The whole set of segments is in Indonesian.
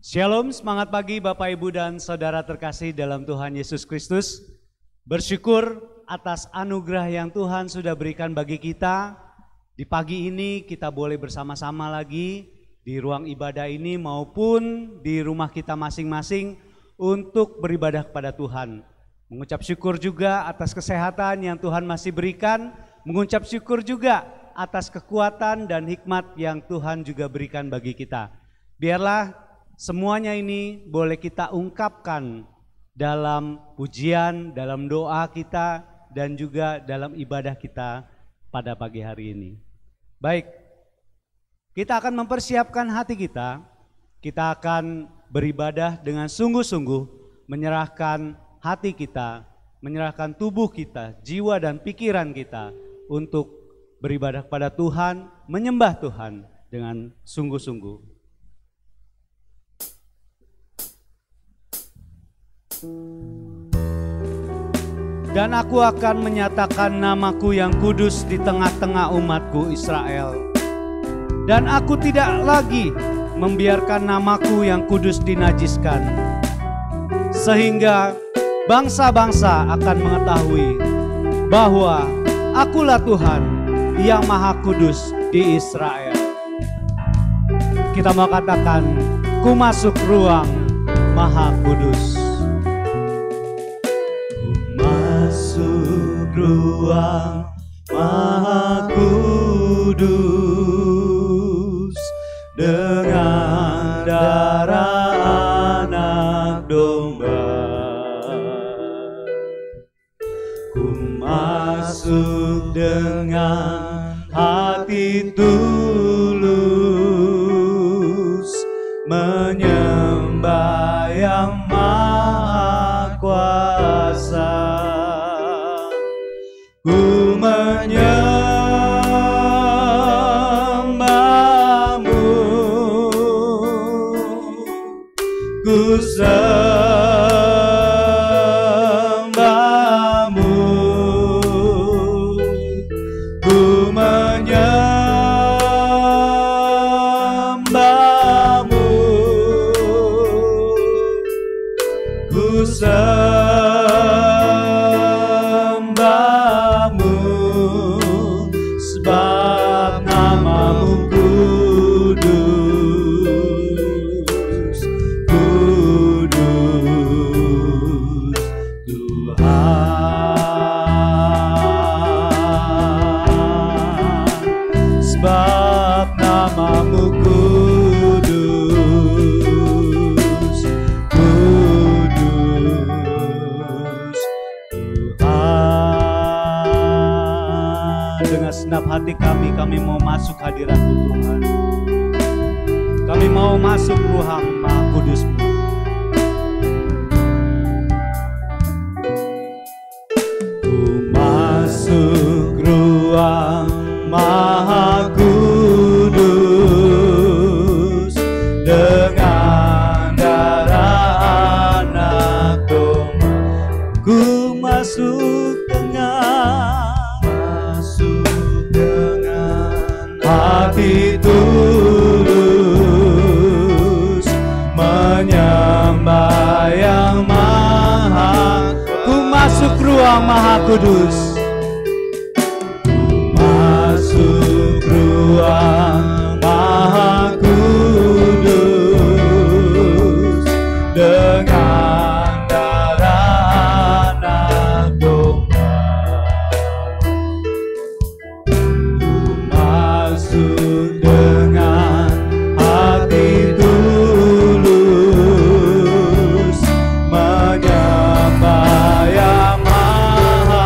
Shalom, semangat pagi Bapak Ibu dan Saudara terkasih dalam Tuhan Yesus Kristus. Bersyukur atas anugerah yang Tuhan sudah berikan bagi kita. Di pagi ini kita boleh bersama-sama lagi di ruang ibadah ini maupun di rumah kita masing-masing untuk beribadah kepada Tuhan. Mengucap syukur juga atas kesehatan yang Tuhan masih berikan. Mengucap syukur juga atas kekuatan dan hikmat yang Tuhan juga berikan bagi kita. Biarlah semuanya ini boleh kita ungkapkan dalam pujian, dalam doa kita, dan juga dalam ibadah kita pada pagi hari ini. Baik, kita akan mempersiapkan hati kita. Kita akan beribadah dengan sungguh-sungguh, menyerahkan hati kita, menyerahkan tubuh kita, jiwa dan pikiran kita untuk beribadah kepada Tuhan, menyembah Tuhan dengan sungguh-sungguh. Dan aku akan menyatakan namaku yang kudus di tengah-tengah umatku Israel. Dan aku tidak lagi membiarkan namaku yang kudus dinajiskan. Sehingga bangsa-bangsa akan mengetahui bahwa akulah Tuhan yang Maha Kudus di Israel. Kita mau katakan, ku masuk ruang Maha Kudus. Masuk ruang Maha Kudus dengan darah anak domba. Ku masuk dengan hati tulus menyembah yang Maha Kuasa. Ku menyembahmu, ku sembahmu, ku menyembahmu, ku sebab namamu kudus, kudus Tuhan. Sebab namamu kudus, kudus Tuhan. Dengan senap hati kami mau masuk hadirat-Mu Tuhan. Kami mau masuk ruang Maha Kudus-Mu. Ku masuk ruang Maha Kudus dengan darah anak domba. Ku masuk hati tulus menyembah yang Maha. Ku masuk ruang Maha Kudus. Ku masuk ruang Maha Kudus dengan darah anak domba. Dengan hati tulus menyembah yang Maha.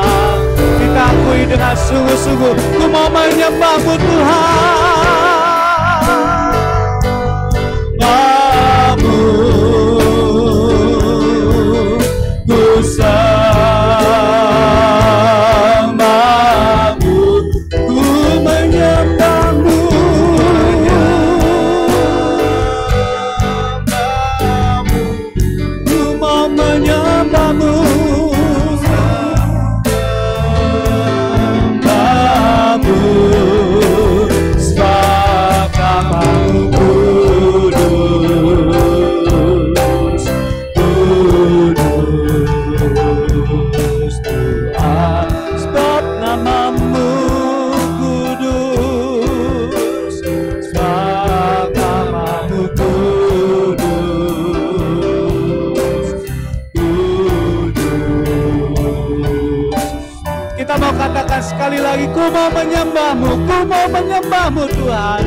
Kita akui dengan sungguh-sungguh, ku mau menyembah-Mu Tuhan. Mamu ku sembah-Mu, ku menyembah-Mu, ku mau menyembah-Mu, sembah-Mu, sebab katakan sekali lagi, ku mau menyembahmu, ku mau menyembahmu Tuhan.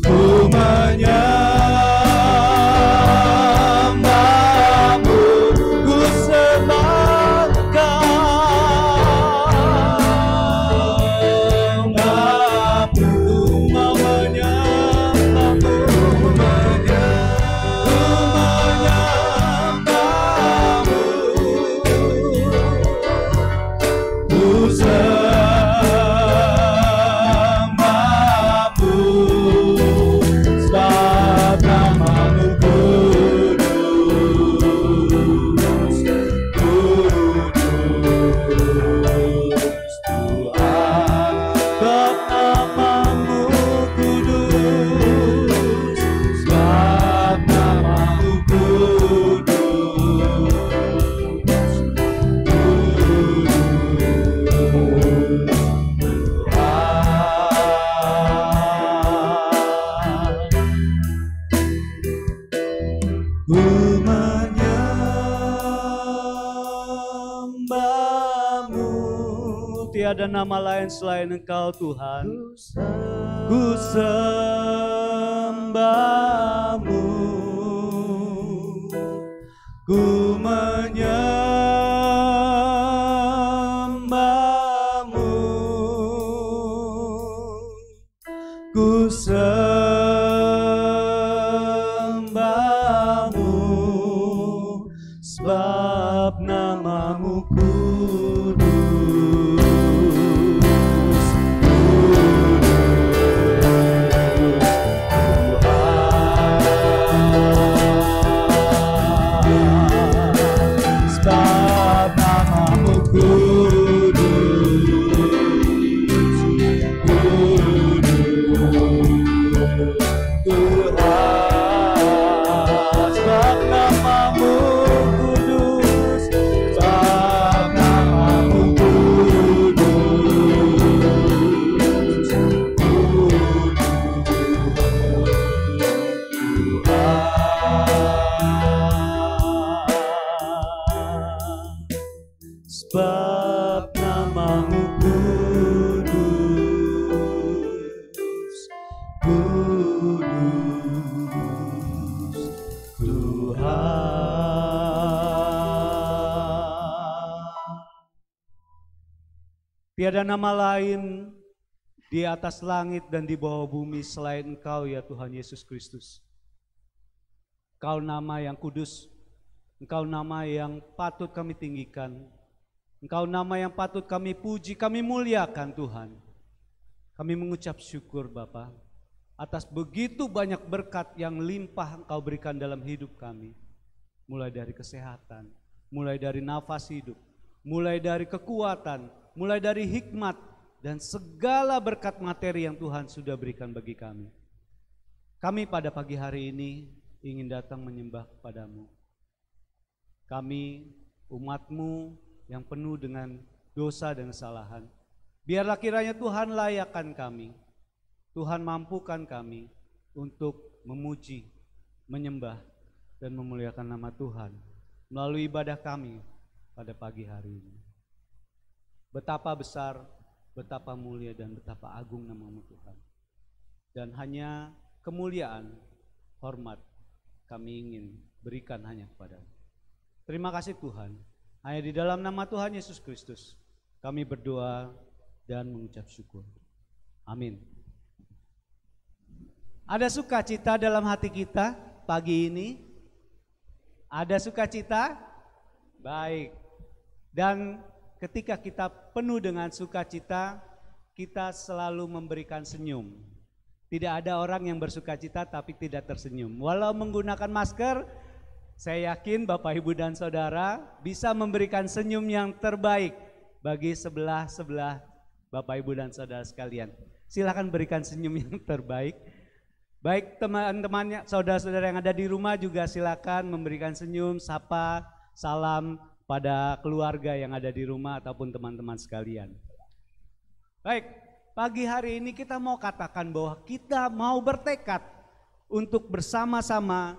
Ku menyembahmu, ku sembah Kau-Mu, ku mau menyembahmu, ku sembahmu, sebab namamu kudus, kudus Tuhan, sebab namamu kudus, sebab namamu kudus, ku menyembahmu, tiada nama lain selain Engkau Tuhan. Ku sembahmu, ku menyembahmu, ku sembahmu, sebab namamu kudus, sebab namamu sebab namamu kudus, kudus Tuhan. Tiada nama lain di atas langit dan di bawah bumi selain Engkau ya Tuhan Yesus Kristus. Engkau nama yang kudus, Engkau nama yang patut kami tinggikan, Engkau nama yang patut kami puji, kami muliakan Tuhan. Kami mengucap syukur Bapa atas begitu banyak berkat yang limpah Engkau berikan dalam hidup kami. Mulai dari kesehatan, mulai dari nafas hidup, mulai dari kekuatan, mulai dari hikmat, dan segala berkat materi yang Tuhan sudah berikan bagi kami. Kami pada pagi hari ini ingin datang menyembah kepadamu. Kami umat-Mu yang penuh dengan dosa dan kesalahan. Biarlah kiranya Tuhan layakkan kami, Tuhan mampukan kami untuk memuji, menyembah, dan memuliakan nama Tuhan melalui ibadah kami pada pagi hari ini. Betapa besar, betapa mulia, dan betapa agung nama-Mu Tuhan. Dan hanya kemuliaan, hormat kami ingin berikan hanya kepada-Mu. Terima kasih Tuhan. Hanya di dalam nama Tuhan Yesus Kristus kami berdoa dan mengucap syukur. Amin. Ada sukacita dalam hati kita pagi ini? Ada sukacita? Baik. Dan ketika kita penuh dengan sukacita, kita selalu memberikan senyum. Tidak ada orang yang bersukacita tapi tidak tersenyum. Walau menggunakan masker, saya yakin Bapak Ibu dan Saudara bisa memberikan senyum yang terbaik bagi sebelah-sebelah Bapak Ibu dan Saudara sekalian. Silakan berikan senyum yang terbaik. Baik teman-temannya, saudara-saudara yang ada di rumah juga silakan memberikan senyum, sapa, salam pada keluarga yang ada di rumah ataupun teman-teman sekalian. Baik, pagi hari ini kita mau katakan bahwa kita mau bertekad untuk bersama-sama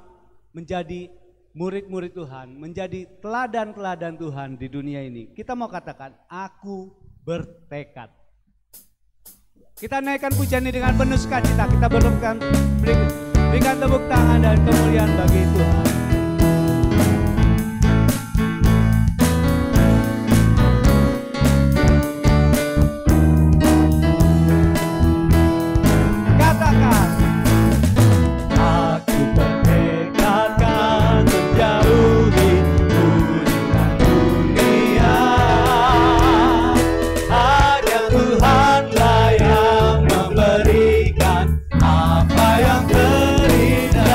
menjadi murid-murid Tuhan, menjadi teladan-teladan Tuhan di dunia ini. Kita mau katakan, aku bertekad. Kita naikkan pujian ini dengan penuh sukacita. Kita berikan tepuk tangan dan kemuliaan bagi Tuhan. Katakan, aku bertekad kan menjauhi urusan dunia. Hanya Tuhanlah yang memberikan apa yang terindah.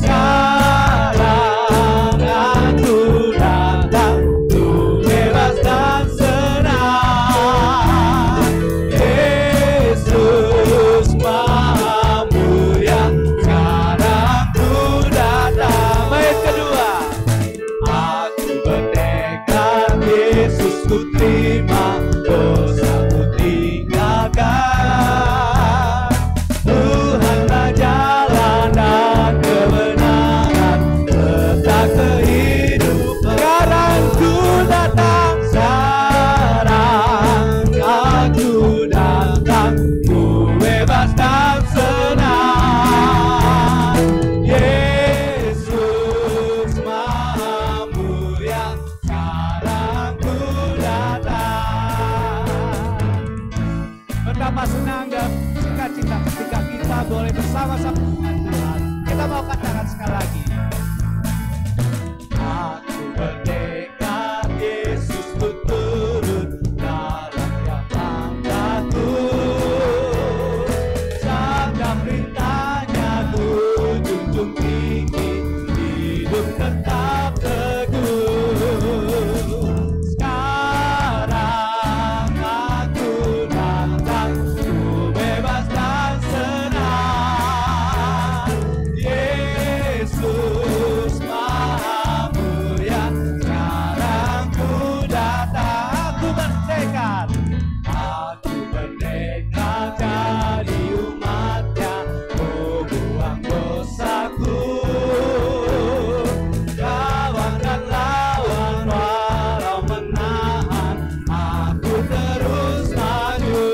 Sekarang aku datang untuk bebas dan senang. Yesus Maha Mulia, sekarang ku datang. Bait kedua, aku bertekad Yesus ku terima, dosaku tinggalkan. Tuhanlah jalan dan kebenaran, serta kehidupan. Sekarang ku datang, sekarang aku datang, ku bebas dan senang. Yesus Maha Mulia, sekarang ku datang. Betapa senang dan sukacita ketika kita boleh bersama-sama dengan Tuhan. Kita mau katakan sekali lagi, aku bertekad Yesus ku turut dalam tiap langkahku. Sabda perintahnya ku junjung tinggi, hidup tetap teguh. Sekarang aku datang, ku bebas dan senang. Yesus Maha Mulia, sekarang ku datang. Aku bertekad, aku bertekad jadi umat-Nya, ku buang dosaku. Kawan dan lawan walau menahan, aku terus maju.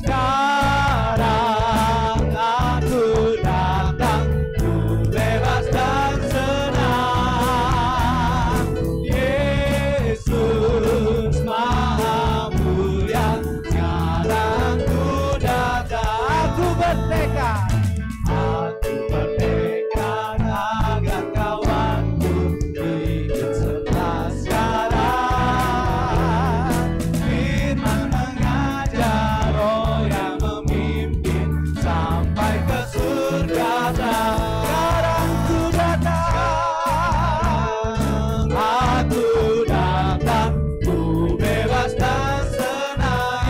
Sekarang aku datang, ku bebas dan senang. Yesus Maha Mulia, sekarang ku datang. Aku bertekad, agar kawanku hidup setelah sekarang. Firman mengajar, Roh yang memimpin sampai ke surga. Sekarang ku datang, aku datang, ku bebas dan senang.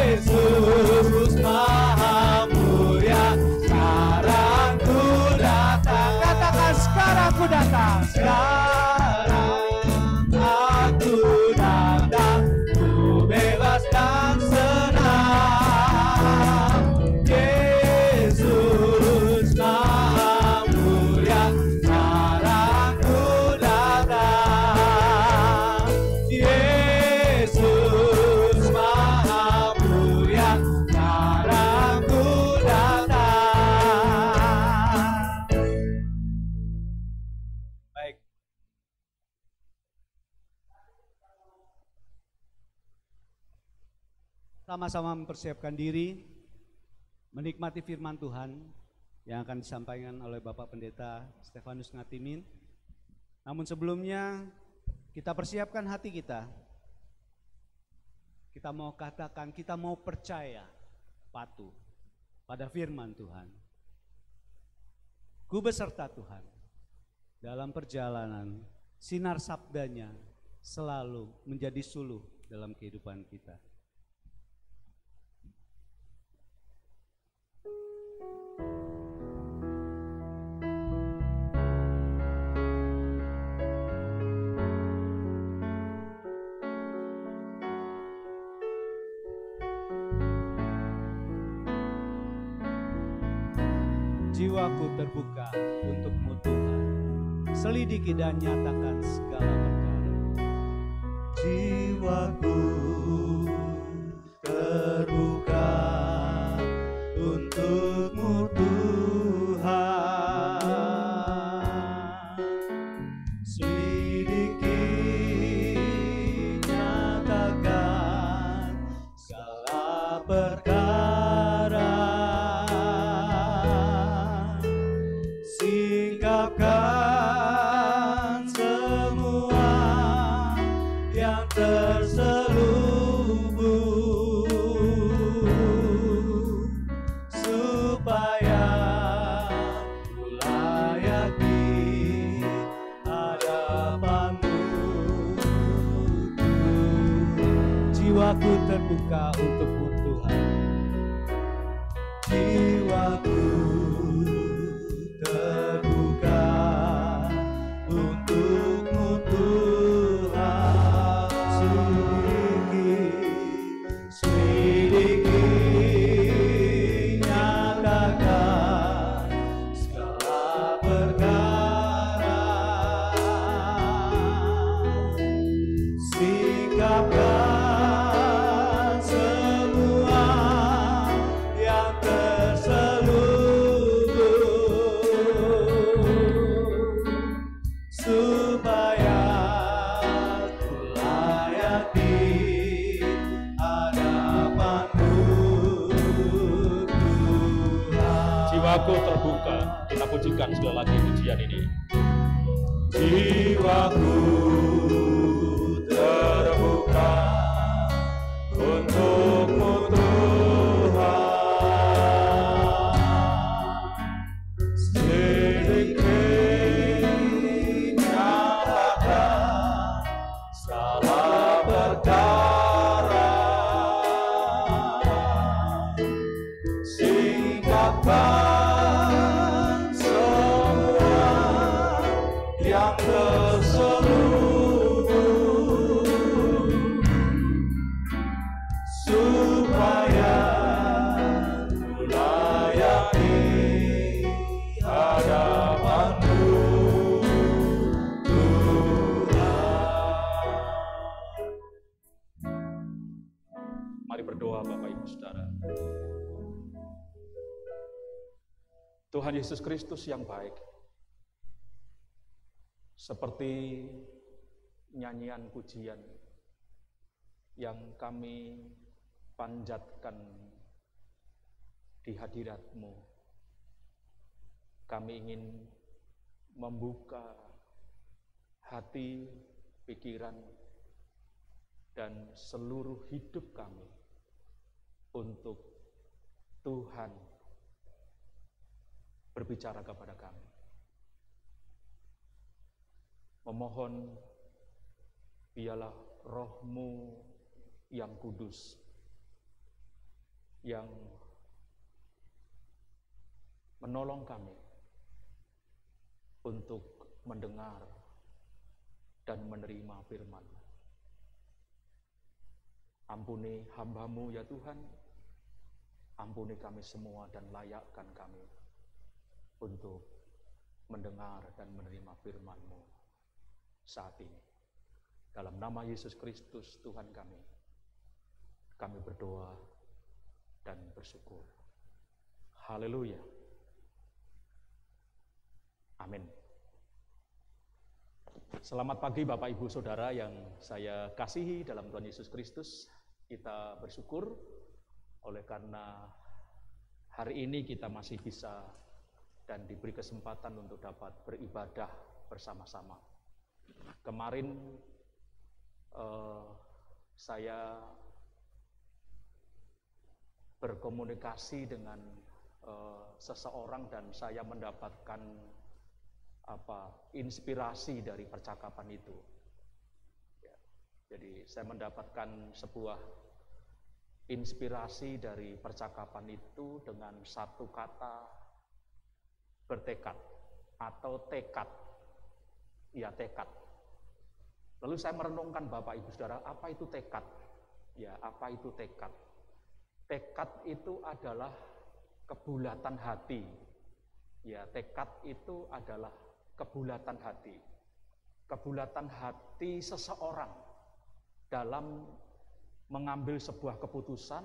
Yesus Maha Mulia, sekarang ku datang. Katakan, sekarang ku datang. Sekarang aku datang, ku bebas dan senang. Yesus Maha Mulia, sekarang ku datang. Yesus Maha Mulia, sekarang ku datang. Baik. Sama-sama mempersiapkan diri menikmati firman Tuhan yang akan disampaikan oleh Bapak Pendeta Stefanus Ngatimin. Namun sebelumnya kita persiapkan hati kita. Kita mau katakan, kita mau percaya, patuh pada firman Tuhan. Ku beserta Tuhan dalam perjalanan, sinar sabdanya selalu menjadi suluh dalam kehidupan kita. Jiwaku terbuka untuk-Mu Tuhan. Selidiki dan nyatakan segala perkara. Jiwaku terbuka untuk-Mu Tuhan. Selidiki, nyatakan segala perkara. Singkapkan semua yang terselubung, supaya ku layak di hadapan-Mu. Jiwaku terbuka untuk-Mu Tuhan. Jiwaku terbuka untuk-Mu Tuhan. Selidiki, nyatakan segala perkara. Singkapkan semua yang terselubung, supaya ku layak di hadapan-Mu Tuhan. Jiwaku terbuka, kita pujikan sekali lagi pujian ini. Jiwaku terbuka untuk-Mu Tuhan. Selidiki, nyatakan segala perkara. Singkapkan semua yang terselubung, supaya ku layak di hadapan-Mu Tuhan. Mari berdoa Bapak Ibu Saudara. Tuhan Yesus Kristus yang baik, seperti nyanyian pujian yang kami panjatkan di hadirat-Mu, kami ingin membuka hati, pikiran, dan seluruh hidup kami untuk Tuhan berbicara kepada kami. Memohon biarlah Roh-Mu yang kudus, yang menolong kami untuk mendengar dan menerima firman-Mu. Ampuni hamba-Mu ya Tuhan, ampuni kami semua dan layakkan kami untuk mendengar dan menerima firman-Mu saat ini. Dalam nama Yesus Kristus Tuhan kami berdoa dan bersyukur. Haleluya. Amin. Selamat pagi Bapak Ibu Saudara yang saya kasihi dalam Tuhan Yesus Kristus. Kita bersyukur oleh karena hari ini kita masih bisa dan diberi kesempatan untuk dapat beribadah bersama-sama. Kemarin saya berkomunikasi dengan seseorang dan saya mendapatkan inspirasi dari percakapan itu. Ya, jadi saya mendapatkan sebuah inspirasi dari percakapan itu dengan satu kata, bertekad atau tekad. Ya, tekad. Lalu saya merenungkan Bapak Ibu Saudara, apa itu tekad? Ya, apa itu tekad? Tekad itu adalah kebulatan hati Ya, tekad itu adalah kebulatan hati. Kebulatan hati seseorang dalam mengambil sebuah keputusan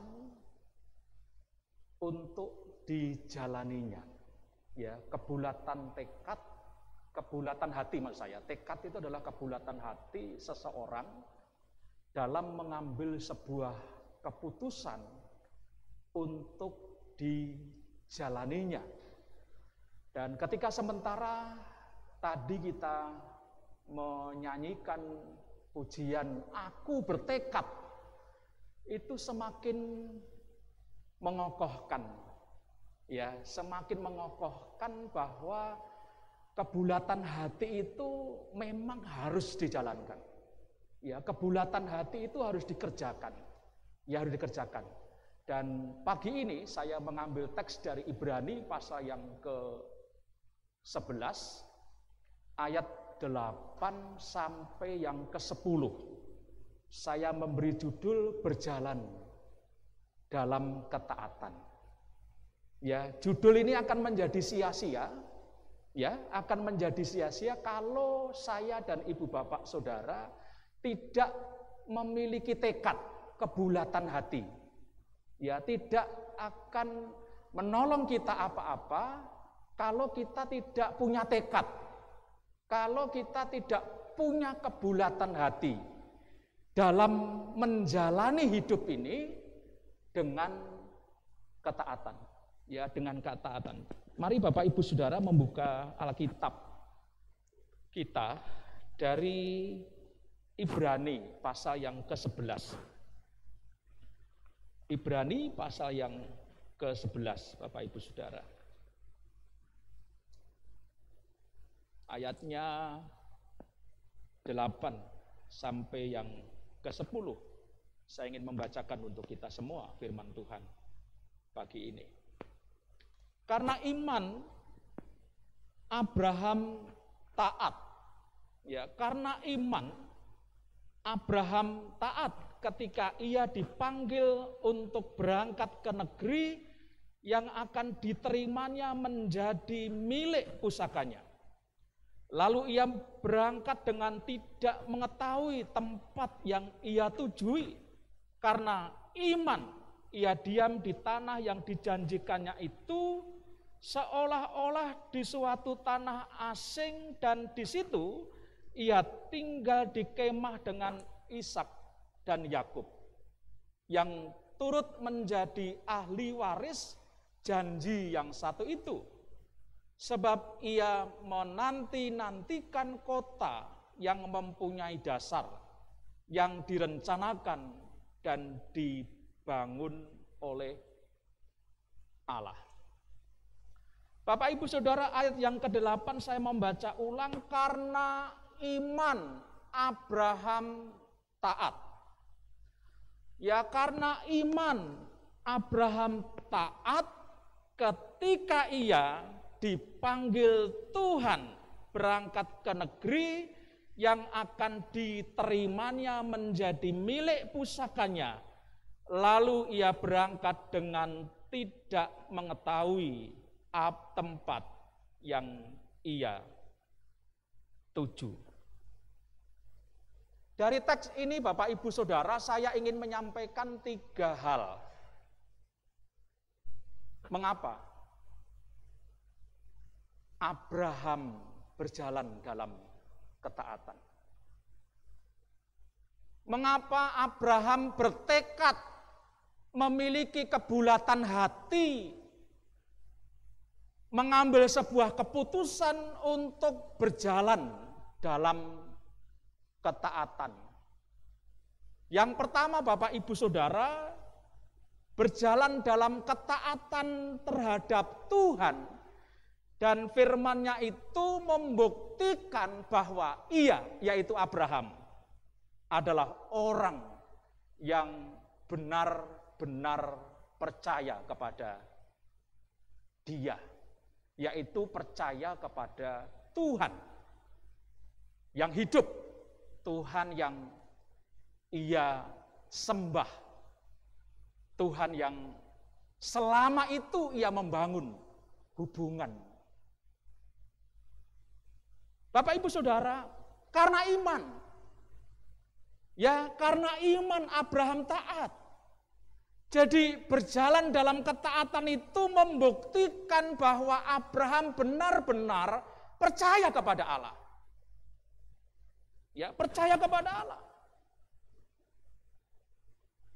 untuk dijalaninya. Ya, kebulatan tekad, kebulatan hati maksud saya. Tekad itu adalah kebulatan hati seseorang dalam mengambil sebuah keputusan untuk dijalaninya. Dan ketika sementara tadi kita menyanyikan pujian "Aku bertekad", itu semakin mengokohkan, ya, semakin mengokohkan bahwa kebulatan hati itu memang harus dijalankan. Ya, kebulatan hati itu harus dikerjakan. Ya, harus dikerjakan. Dan pagi ini saya mengambil teks dari Ibrani pasal yang ke-11 ayat 8 sampai yang ke-10. Saya memberi judul "Berjalan dalam Ketaatan". Ya, judul ini akan menjadi sia-sia. Ya, akan menjadi sia-sia kalau saya dan ibu bapak saudara tidak memiliki tekad, kebulatan hati. Ya, tidak akan menolong kita apa-apa kalau kita tidak punya tekad, kalau kita tidak punya kebulatan hati dalam menjalani hidup ini dengan ketaatan. Ya, dengan ketaatan. Mari Bapak Ibu Saudara membuka Alkitab kita dari Ibrani pasal yang ke-11. Ibrani pasal yang ke-11, Bapak Ibu Saudara. Ayatnya 8 sampai yang ke-10. Saya ingin membacakan untuk kita semua firman Tuhan pagi ini. Karena iman Abraham taat. Ya, karena iman Abraham taat ketika ia dipanggil untuk berangkat ke negeri yang akan diterimanya menjadi milik pusakanya. Lalu ia berangkat dengan tidak mengetahui tempat yang ia tujui. Karena iman, ia diam di tanah yang dijanjikannya itu, seolah-olah di suatu tanah asing, dan di situ ia tinggal di kemah dengan Ishak dan Yakub, yang turut menjadi ahli waris janji yang satu itu. Sebab ia menanti-nantikan kota yang mempunyai dasar, yang direncanakan dan dibangun oleh Allah. Bapak Ibu Saudara, ayat yang ke-8 saya membaca ulang. Karena iman Abraham taat. Ya, karena iman Abraham taat ketika ia dipanggil Tuhan berangkat ke negeri yang akan diterimanya menjadi milik pusakanya. Lalu ia berangkat dengan tidak mengetahui tempat yang ia tuju. Dari teks ini Bapak Ibu Saudara, saya ingin menyampaikan 3 hal. Mengapa Abraham berjalan dalam ketaatan? Mengapa Abraham bertekad memiliki kebulatan hati, mengambil sebuah keputusan untuk berjalan dalam ketaatan? Yang pertama Bapak Ibu Saudara, berjalan dalam ketaatan terhadap Tuhan, dan firman-Nya itu membuktikan bahwa ia, yaitu Abraham, adalah orang yang benar-benar percaya kepada Dia, yaitu percaya kepada Tuhan yang hidup, Tuhan yang ia sembah, Tuhan yang selama itu ia membangun hubungan Bapak Ibu Saudara, karena iman. Ya, karena iman Abraham taat. Jadi berjalan dalam ketaatan itu membuktikan bahwa Abraham benar-benar percaya kepada Allah. Ya, percaya kepada Allah.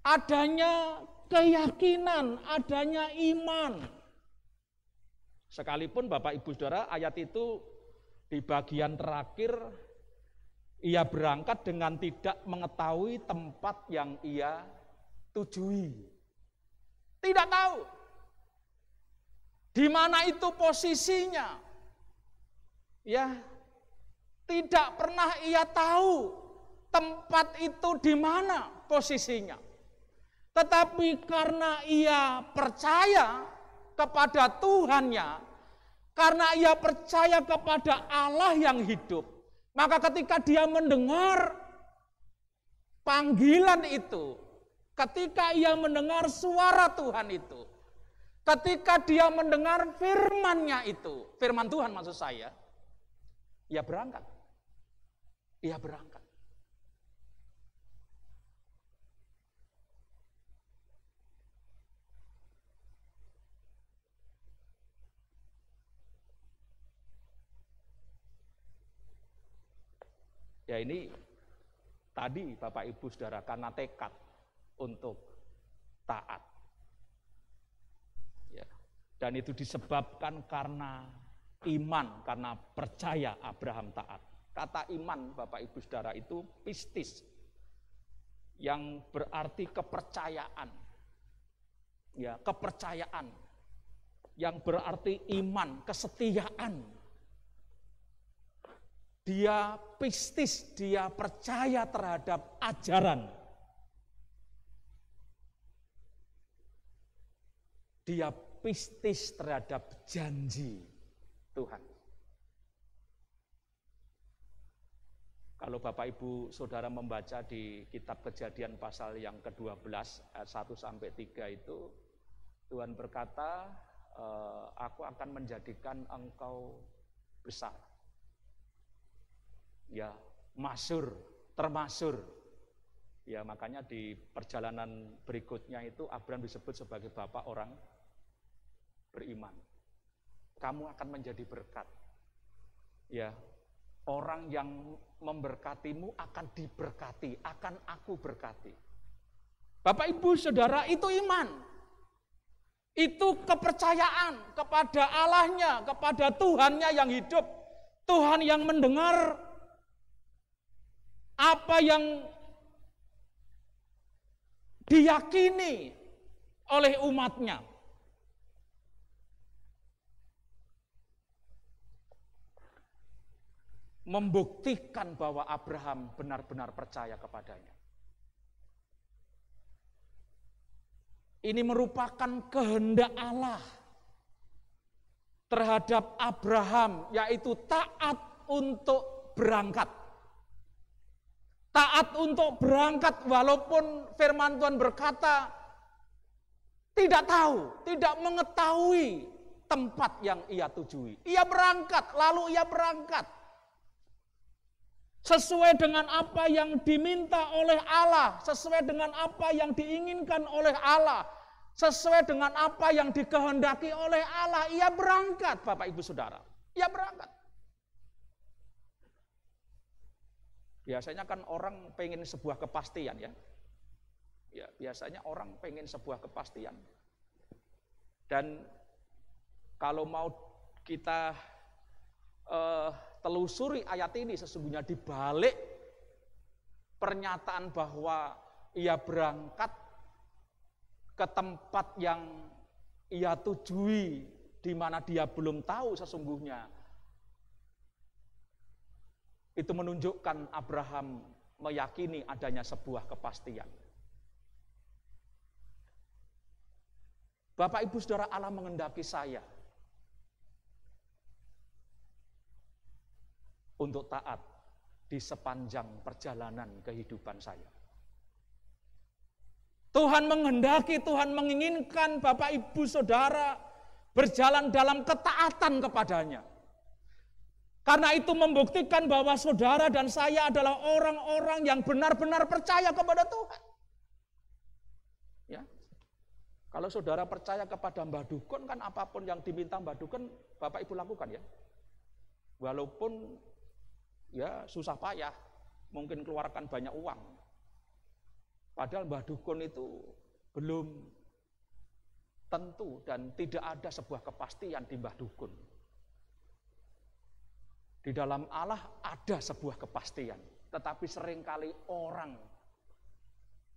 Adanya keyakinan, adanya iman. Sekalipun Bapak Ibu Saudara, ayat itu di bagian terakhir ia berangkat dengan tidak mengetahui tempat yang ia tujui. Tidak tahu di mana itu posisinya. Ya, tidak pernah ia tahu tempat itu di mana posisinya. Tetapi karena ia percaya kepada Tuhannya, karena ia percaya kepada Allah yang hidup, maka ketika dia mendengar panggilan itu, ketika ia mendengar suara Tuhan itu, ketika dia mendengar firman-Nya itu, firman Tuhan maksud saya, ia berangkat. Ia berangkat. Ya ini tadi Bapak Ibu Saudara karena tekad untuk taat. Ya. Dan itu disebabkan karena iman, karena percaya Abraham taat. Kata iman Bapak Ibu Saudara itu pistis, yang berarti kepercayaan. Ya, kepercayaan. Yang berarti iman, kesetiaan. Dia pistis, dia percaya terhadap ajaran. Dia pistis terhadap janji Tuhan. Kalau Bapak Ibu Saudara membaca di kitab Kejadian pasal yang ke-12 ayat 1 sampai 3 itu, Tuhan berkata, aku akan menjadikan engkau besar. Ya, masyhur, termasyhur. Ya, makanya di perjalanan berikutnya itu Abraham disebut sebagai bapak orang beriman. Kamu akan menjadi berkat. Ya, orang yang memberkatimu akan diberkati, akan aku berkati. Bapak Ibu Saudara, itu iman. Itu kepercayaan kepada Allahnya, kepada Tuhannya yang hidup. Tuhan yang mendengar apa yang diyakini oleh umatnya. Membuktikan bahwa Abraham benar-benar percaya kepadanya. Ini merupakan kehendak Allah terhadap Abraham, yaitu taat untuk berangkat. Taat untuk berangkat walaupun firman Tuhan berkata tidak tahu, tidak mengetahui tempat yang ia tujui. Ia berangkat, lalu ia berangkat. Sesuai dengan apa yang diminta oleh Allah, sesuai dengan apa yang diinginkan oleh Allah, sesuai dengan apa yang dikehendaki oleh Allah, ia berangkat, Bapak Ibu Saudara. Ia berangkat. Biasanya kan orang pengen sebuah kepastian ya. Ya, biasanya orang pengen sebuah kepastian. Dan kalau mau kita telusuri ayat ini, sesungguhnya di balik pernyataan bahwa ia berangkat ke tempat yang ia tujui, di mana dia belum tahu sesungguhnya, itu menunjukkan Abraham meyakini adanya sebuah kepastian. Bapak Ibu Saudara, Allah mengendaki saya untuk taat di sepanjang perjalanan kehidupan saya. Tuhan menghendaki, Tuhan menginginkan Bapak Ibu Saudara berjalan dalam ketaatan kepadanya. Karena itu membuktikan bahwa saudara dan saya adalah orang-orang yang benar-benar percaya kepada Tuhan. Ya. Kalau saudara percaya kepada Mbah Dukun, kan apapun yang diminta Mbah Dukun, Bapak Ibu lakukan ya. Walaupun ya susah payah, mungkin keluarkan banyak uang. Padahal Mbah Dukun itu belum tentu dan tidak ada sebuah kepastian di Mbah Dukun. Di dalam Allah ada sebuah kepastian, tetapi seringkali orang,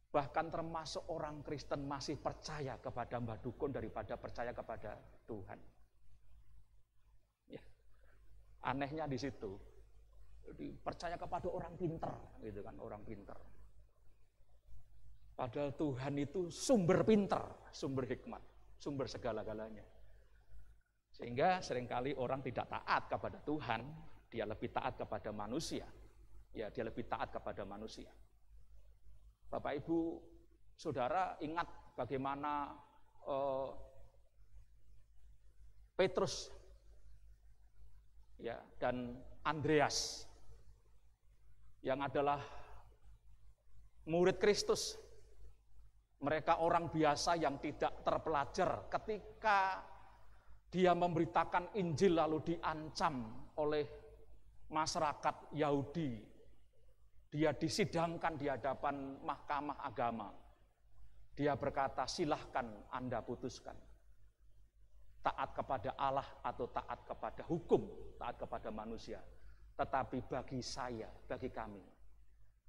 bahkan termasuk orang Kristen masih percaya kepada Mbah Dukun daripada percaya kepada Tuhan. Ya. Anehnya di situ, percaya kepada orang pinter, gitu kan, orang pinter. Padahal Tuhan itu sumber pinter, sumber hikmat, sumber segala-galanya. Sehingga seringkali orang tidak taat kepada Tuhan, dia lebih taat kepada manusia. Ya, dia lebih taat kepada manusia. Bapak Ibu, Saudara ingat bagaimana Petrus ya dan Andreas yang adalah murid Kristus. Mereka orang biasa yang tidak terpelajar, ketika dia memberitakan Injil lalu diancam oleh masyarakat Yahudi. Dia disidangkan di hadapan mahkamah agama. Dia berkata, silahkan Anda putuskan. Taat kepada Allah atau taat kepada hukum, taat kepada manusia. Tetapi bagi saya, bagi kami,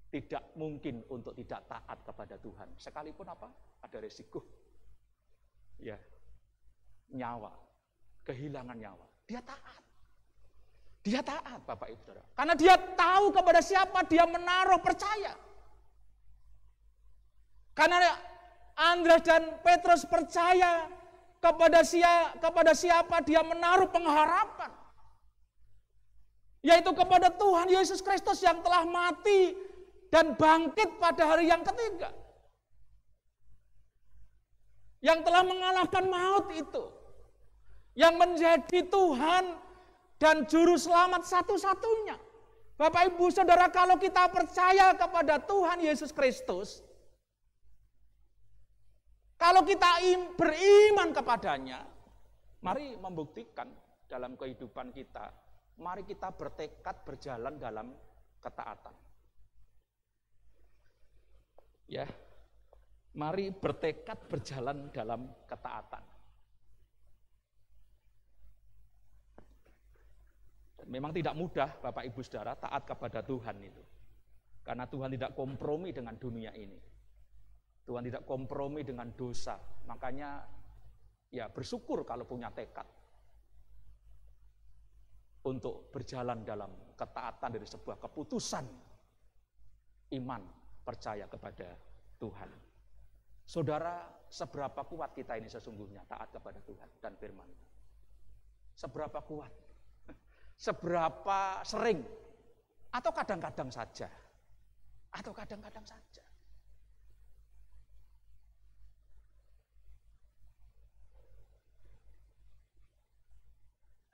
tidak mungkin untuk tidak taat kepada Tuhan. Sekalipun apa? Ada resiko. Ya, nyawa, kehilangan nyawa. Dia taat. Dia taat, Bapak Ibu Saudara. Karena dia tahu kepada siapa dia menaruh percaya. Karena Andreas dan Petrus percaya kepada siapa dia menaruh pengharapan. Yaitu kepada Tuhan Yesus Kristus yang telah mati dan bangkit pada hari yang ketiga. Yang telah mengalahkan maut itu. Yang menjadi Tuhan dan juru selamat satu-satunya. Bapak Ibu Saudara, kalau kita percaya kepada Tuhan Yesus Kristus, kalau kita beriman kepadanya, mari membuktikan dalam kehidupan kita, mari kita bertekad berjalan dalam ketaatan. Ya, mari bertekad berjalan dalam ketaatan. Memang tidak mudah Bapak Ibu Saudara taat kepada Tuhan itu. Karena Tuhan tidak kompromi dengan dunia ini. Tuhan tidak kompromi dengan dosa. Makanya ya bersyukur kalau punya tekad untuk berjalan dalam ketaatan dari sebuah keputusan iman percaya kepada Tuhan. Saudara, seberapa kuat kita ini sesungguhnya taat kepada Tuhan dan firman. Seberapa kuat? Seberapa sering? Atau kadang-kadang saja? Atau kadang-kadang saja?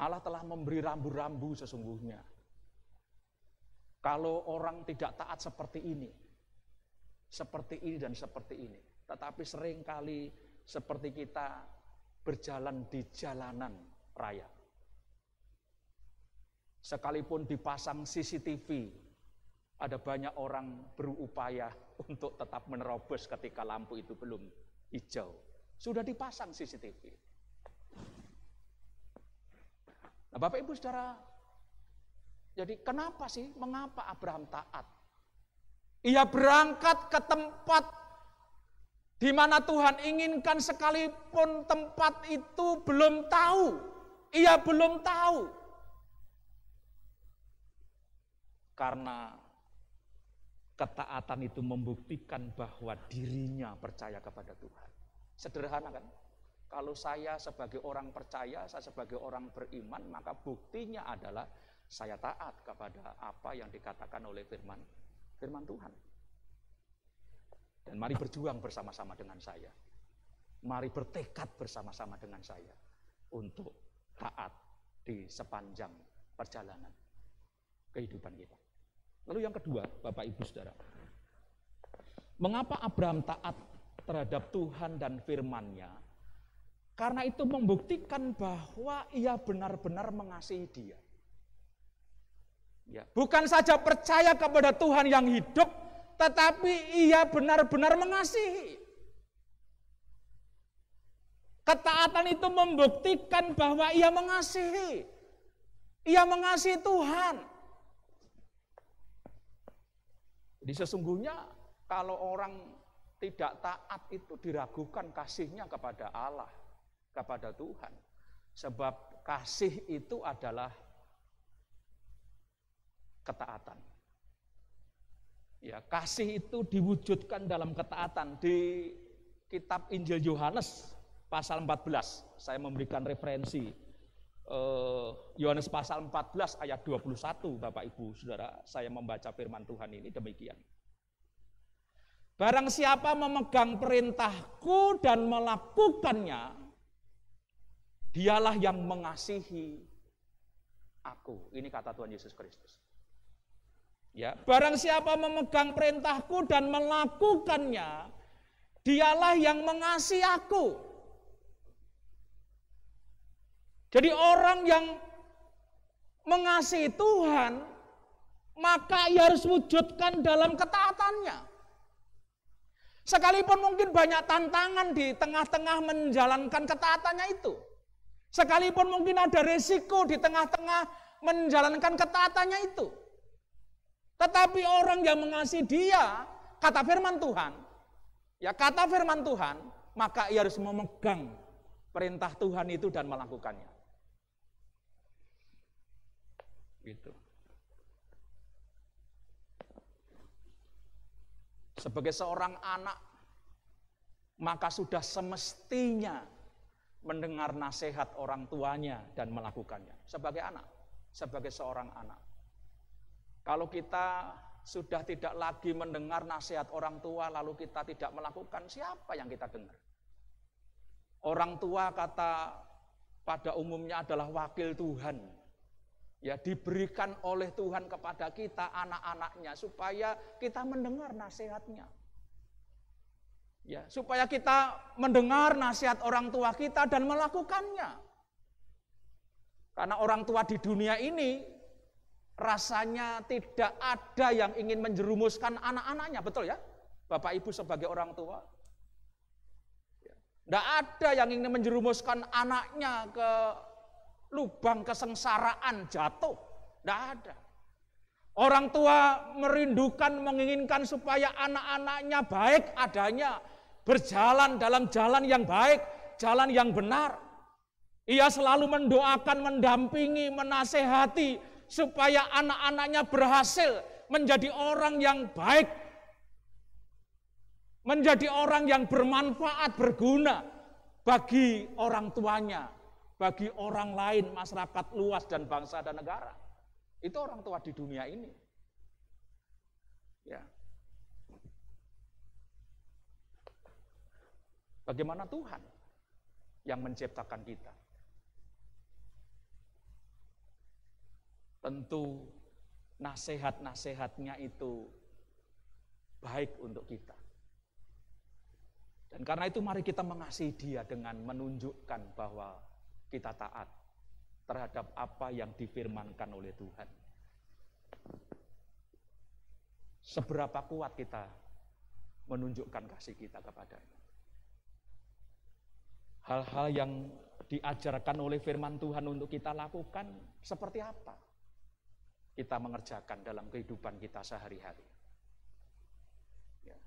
Allah telah memberi rambu-rambu sesungguhnya. Kalau orang tidak taat seperti ini dan seperti ini. Tetapi seringkali seperti kita berjalan di jalanan raya. Sekalipun dipasang CCTV, ada banyak orang berupaya untuk tetap menerobos ketika lampu itu belum hijau. Sudah dipasang CCTV. Nah, Bapak Ibu Saudara, jadi mengapa Abraham taat? Ia berangkat ke tempat di mana Tuhan inginkan, sekalipun tempat itu belum tahu. Ia belum tahu. Karena ketaatan itu membuktikan bahwa dirinya percaya kepada Tuhan. Sederhana kan? Kalau saya sebagai orang percaya, saya sebagai orang beriman, maka buktinya adalah saya taat kepada apa yang dikatakan oleh firman Tuhan. Dan mari berjuang bersama-sama dengan saya. Mari bertekad bersama-sama dengan saya untuk taat di sepanjang perjalanan. kehidupan kita. Lalu yang kedua, Bapak Ibu Saudara, mengapa Abraham taat terhadap Tuhan dan firman-Nya? Karena itu membuktikan bahwa ia benar-benar mengasihi Dia. Ya, bukan saja percaya kepada Tuhan yang hidup, tetapi ia benar-benar mengasihi. Ketaatan itu membuktikan bahwa ia mengasihi. Ia mengasihi Tuhan. Jadi sesungguhnya kalau orang tidak taat itu diragukan kasihnya kepada Allah, kepada Tuhan. Sebab kasih itu adalah ketaatan. Ya, kasih itu diwujudkan dalam ketaatan. Di kitab Injil Yohanes pasal 14, saya memberikan referensi Yohanes pasal 14 ayat 21, Bapak Ibu Saudara, saya membaca firman Tuhan ini demikian. Barang siapa memegang perintahku dan melakukannya, dialah yang mengasihi aku. Ini kata Tuhan Yesus Kristus. Ya, barang siapa memegang perintahku dan melakukannya, dialah yang mengasihi aku. Jadi orang yang mengasihi Tuhan, maka ia harus wujudkan dalam ketaatannya. Sekalipun mungkin banyak tantangan di tengah-tengah menjalankan ketaatannya itu. Sekalipun mungkin ada resiko di tengah-tengah menjalankan ketaatannya itu. Tetapi orang yang mengasihi Dia, kata firman Tuhan, ya kata firman Tuhan, maka ia harus memegang perintah Tuhan itu dan melakukannya. Gitu. Sebagai seorang anak, maka sudah semestinya mendengar nasihat orang tuanya dan melakukannya. Sebagai anak, sebagai seorang anak. Kalau kita sudah tidak lagi mendengar nasihat orang tua, lalu kita tidak melakukan, siapa yang kita dengar? Orang tua kata pada umumnya adalah wakil Tuhan. Ya, diberikan oleh Tuhan kepada kita, anak-anaknya, supaya kita mendengar nasihatnya. Ya, supaya kita mendengar nasihat orang tua kita dan melakukannya. Karena orang tua di dunia ini rasanya tidak ada yang ingin menjerumuskan anak-anaknya, betul ya? Bapak Ibu sebagai orang tua. Tidak ada yang ingin menjerumuskan anaknya ke lubang kesengsaraan jatuh. Tidak ada. Orang tua merindukan, menginginkan supaya anak-anaknya baik adanya. Berjalan dalam jalan yang baik, jalan yang benar. Ia selalu mendoakan, mendampingi, menasehati supaya anak-anaknya berhasil menjadi orang yang baik. Menjadi orang yang bermanfaat, berguna bagi orang tuanya, bagi orang lain, masyarakat luas dan bangsa dan negara. Itu orang tua di dunia ini. Ya. Bagaimana Tuhan yang menciptakan kita? Tentu nasihat-nasihatnya itu baik untuk kita. Dan karena itu mari kita mengasihi Dia dengan menunjukkan bahwa kita taat terhadap apa yang difirmankan oleh Tuhan. Seberapa kuat kita menunjukkan kasih kita kepadanya. Hal-hal yang diajarkan oleh firman Tuhan untuk kita lakukan seperti apa kita mengerjakan dalam kehidupan kita sehari-hari. Ya.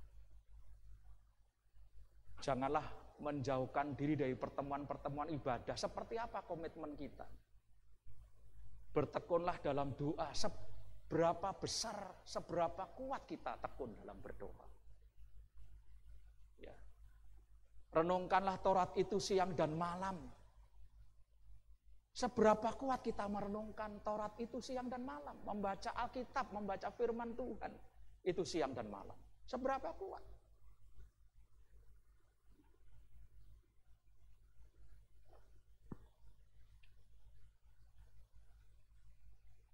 Janganlah menjauhkan diri dari pertemuan-pertemuan ibadah. Seperti apa komitmen kita? Bertekunlah dalam doa. Seberapa besar, seberapa kuat kita tekun dalam berdoa. Ya. Renungkanlah Taurat itu siang dan malam. Seberapa kuat kita merenungkan Taurat itu siang dan malam. Membaca Alkitab, membaca firman Tuhan. Itu siang dan malam. Seberapa kuat?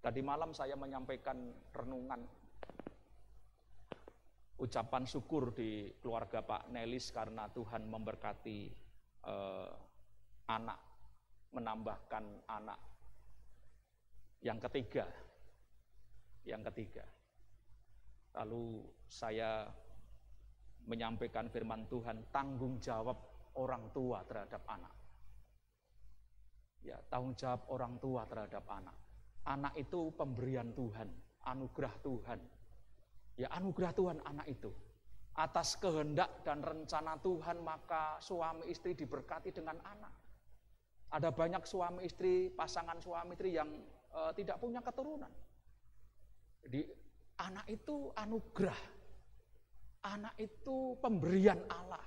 Tadi malam saya menyampaikan renungan ucapan syukur di keluarga Pak Nelis karena Tuhan memberkati anak, menambahkan anak yang ketiga. Lalu saya menyampaikan firman Tuhan, tanggung jawab orang tua terhadap anak. Ya, tanggung jawab orang tua terhadap anak. Anak itu pemberian Tuhan, anugerah Tuhan. Ya, anugerah Tuhan anak itu. Atas kehendak dan rencana Tuhan, maka suami istri diberkati dengan anak. Ada banyak suami istri, pasangan suami istri yang tidak punya keturunan. Jadi anak itu anugerah. Anak itu pemberian Allah.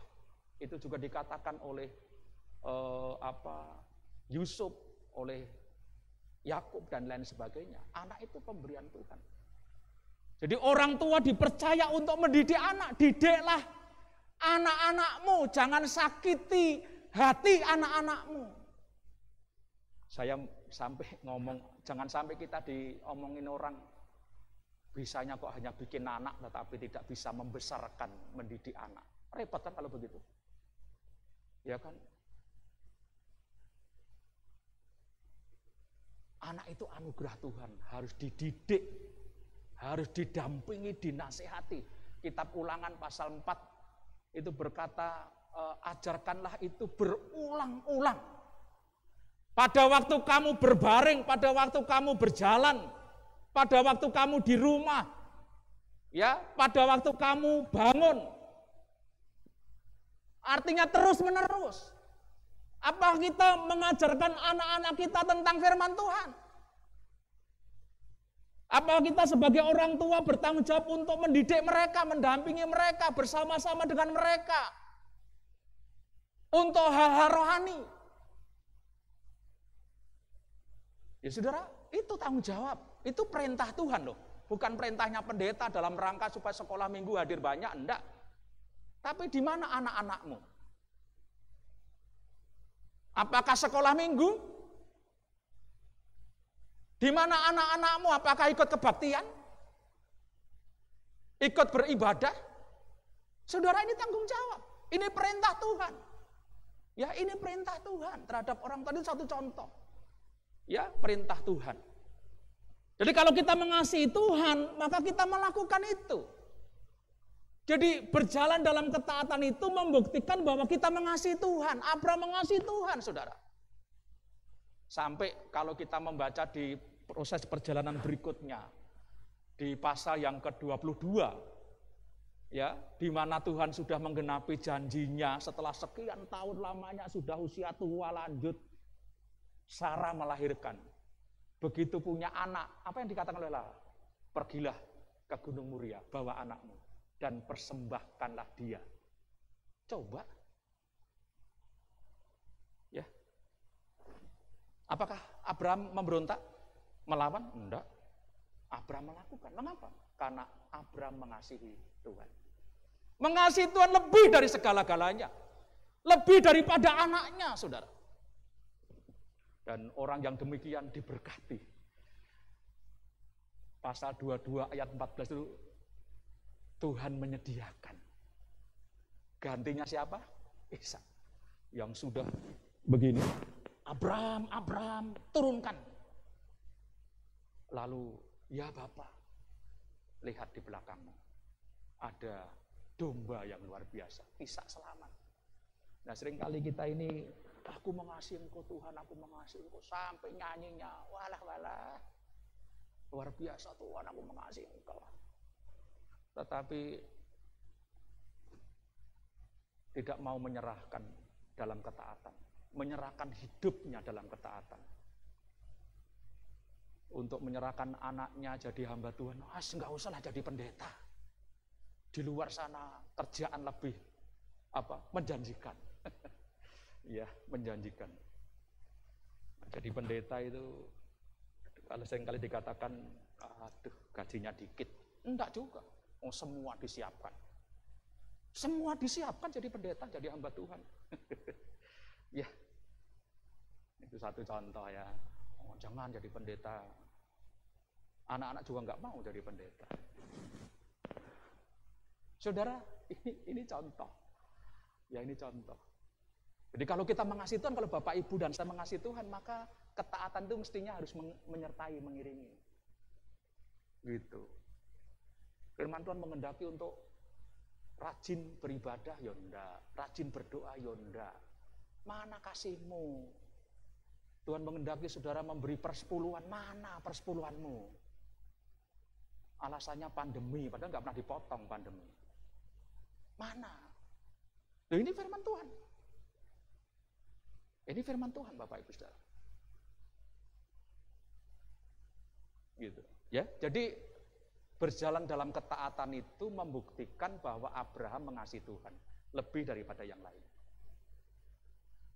Itu juga dikatakan oleh Yusuf, oleh Yakub dan lain sebagainya. Anak itu pemberian Tuhan. Jadi orang tua dipercaya untuk mendidik anak. Didiklah anak-anakmu, jangan sakiti hati anak-anakmu. Saya sampai ngomong, jangan sampai kita diomongin orang, bisanya kok hanya bikin anak tetapi tidak bisa membesarkan, mendidik anak. Repot kan kalau begitu. Ya kan? Anak itu anugerah Tuhan, harus dididik, harus didampingi, dinasehati. Kitab Ulangan pasal 4 itu berkata, ajarkanlah itu berulang-ulang. Pada waktu kamu berbaring, pada waktu kamu berjalan, pada waktu kamu di rumah, ya, pada waktu kamu bangun. Artinya terus-menerus. Apa kita mengajarkan anak-anak kita tentang firman Tuhan? Apa kita sebagai orang tua bertanggung jawab untuk mendidik mereka, mendampingi mereka, bersama-sama dengan mereka untuk hal-hal rohani? Ya saudara, itu tanggung jawab, itu perintah Tuhan loh. Bukan perintahnya pendeta dalam rangka supaya sekolah minggu hadir banyak, enggak. Tapi di mana anak-anakmu? Apakah sekolah minggu? Di mana anak-anakmu? Apakah ikut kebaktian? Ikut beribadah? Saudara, ini tanggung jawab. Ini perintah Tuhan. Ya, ini perintah Tuhan terhadap orang tua. Ini satu contoh. Ya, perintah Tuhan. Jadi kalau kita mengasihi Tuhan, maka kita melakukan itu. Jadi berjalan dalam ketaatan itu membuktikan bahwa kita mengasihi Tuhan. Abraham mengasihi Tuhan, saudara. Sampai kalau kita membaca di proses perjalanan berikutnya, di pasal yang ke-22, ya, di mana Tuhan sudah menggenapi janjinya setelah sekian tahun lamanya, sudah usia tua lanjut, Sarah melahirkan. Begitu punya anak, apa yang dikatakan oleh Allah? Pergilah ke Gunung Muria, bawa anakmu dan persembahkanlah dia. Coba. Ya. Apakah Abraham memberontak? Melawan? Enggak. Abraham melakukan. Mengapa? Karena Abraham mengasihi Tuhan. Mengasihi Tuhan lebih dari segala-galanya. Lebih daripada anaknya, saudara. Dan orang yang demikian diberkati. Pasal 22 ayat 14 itu Tuhan menyediakan. Gantinya siapa? Ishak. Yang sudah begini. Abraham, Abraham, turunkan. Lalu, ya Bapak, lihat di belakangmu. Ada domba yang luar biasa. Ishak selamat. Nah, seringkali kita ini, aku mengasihi Engkau Tuhan, aku mengasihi Engkau, sampai nyanyinya, walah. Luar biasa Tuhan, aku mengasihi Engkau. Tetapi tidak mau menyerahkan dalam ketaatan, menyerahkan hidupnya dalam ketaatan. Untuk menyerahkan anaknya jadi hamba Tuhan, enggak usahlah jadi pendeta. Di luar sana kerjaan lebih menjanjikan. Ya, menjanjikan. Jadi pendeta itu kalau seringkali dikatakan, aduh gajinya dikit. Enggak juga. Semua disiapkan. Semua disiapkan jadi pendeta, jadi hamba Tuhan. Ya, itu satu contoh ya. Jangan jadi pendeta Anak-anak juga nggak mau jadi pendeta. Saudara, ini contoh. Ya, ini contoh. Jadi kalau kita mengasihi Tuhan, kalau Bapak Ibu dan saya mengasihi Tuhan, maka ketaatan itu mestinya harus menyertai, mengiringi. Gitu. Firman Tuhan mengendaki untuk rajin beribadah, ya enggak. Rajin berdoa, ya enggak. Mana kasihmu? Tuhan mengendaki saudara memberi persepuluhan, mana persepuluhanmu? Alasannya pandemi, padahal nggak pernah dipotong pandemi. Mana? Loh, ini firman Tuhan. Ini firman Tuhan, Bapak Ibu Saudara. Gitu. Ya, jadi berjalan dalam ketaatan itu membuktikan bahwa Abraham mengasihi Tuhan lebih daripada yang lain.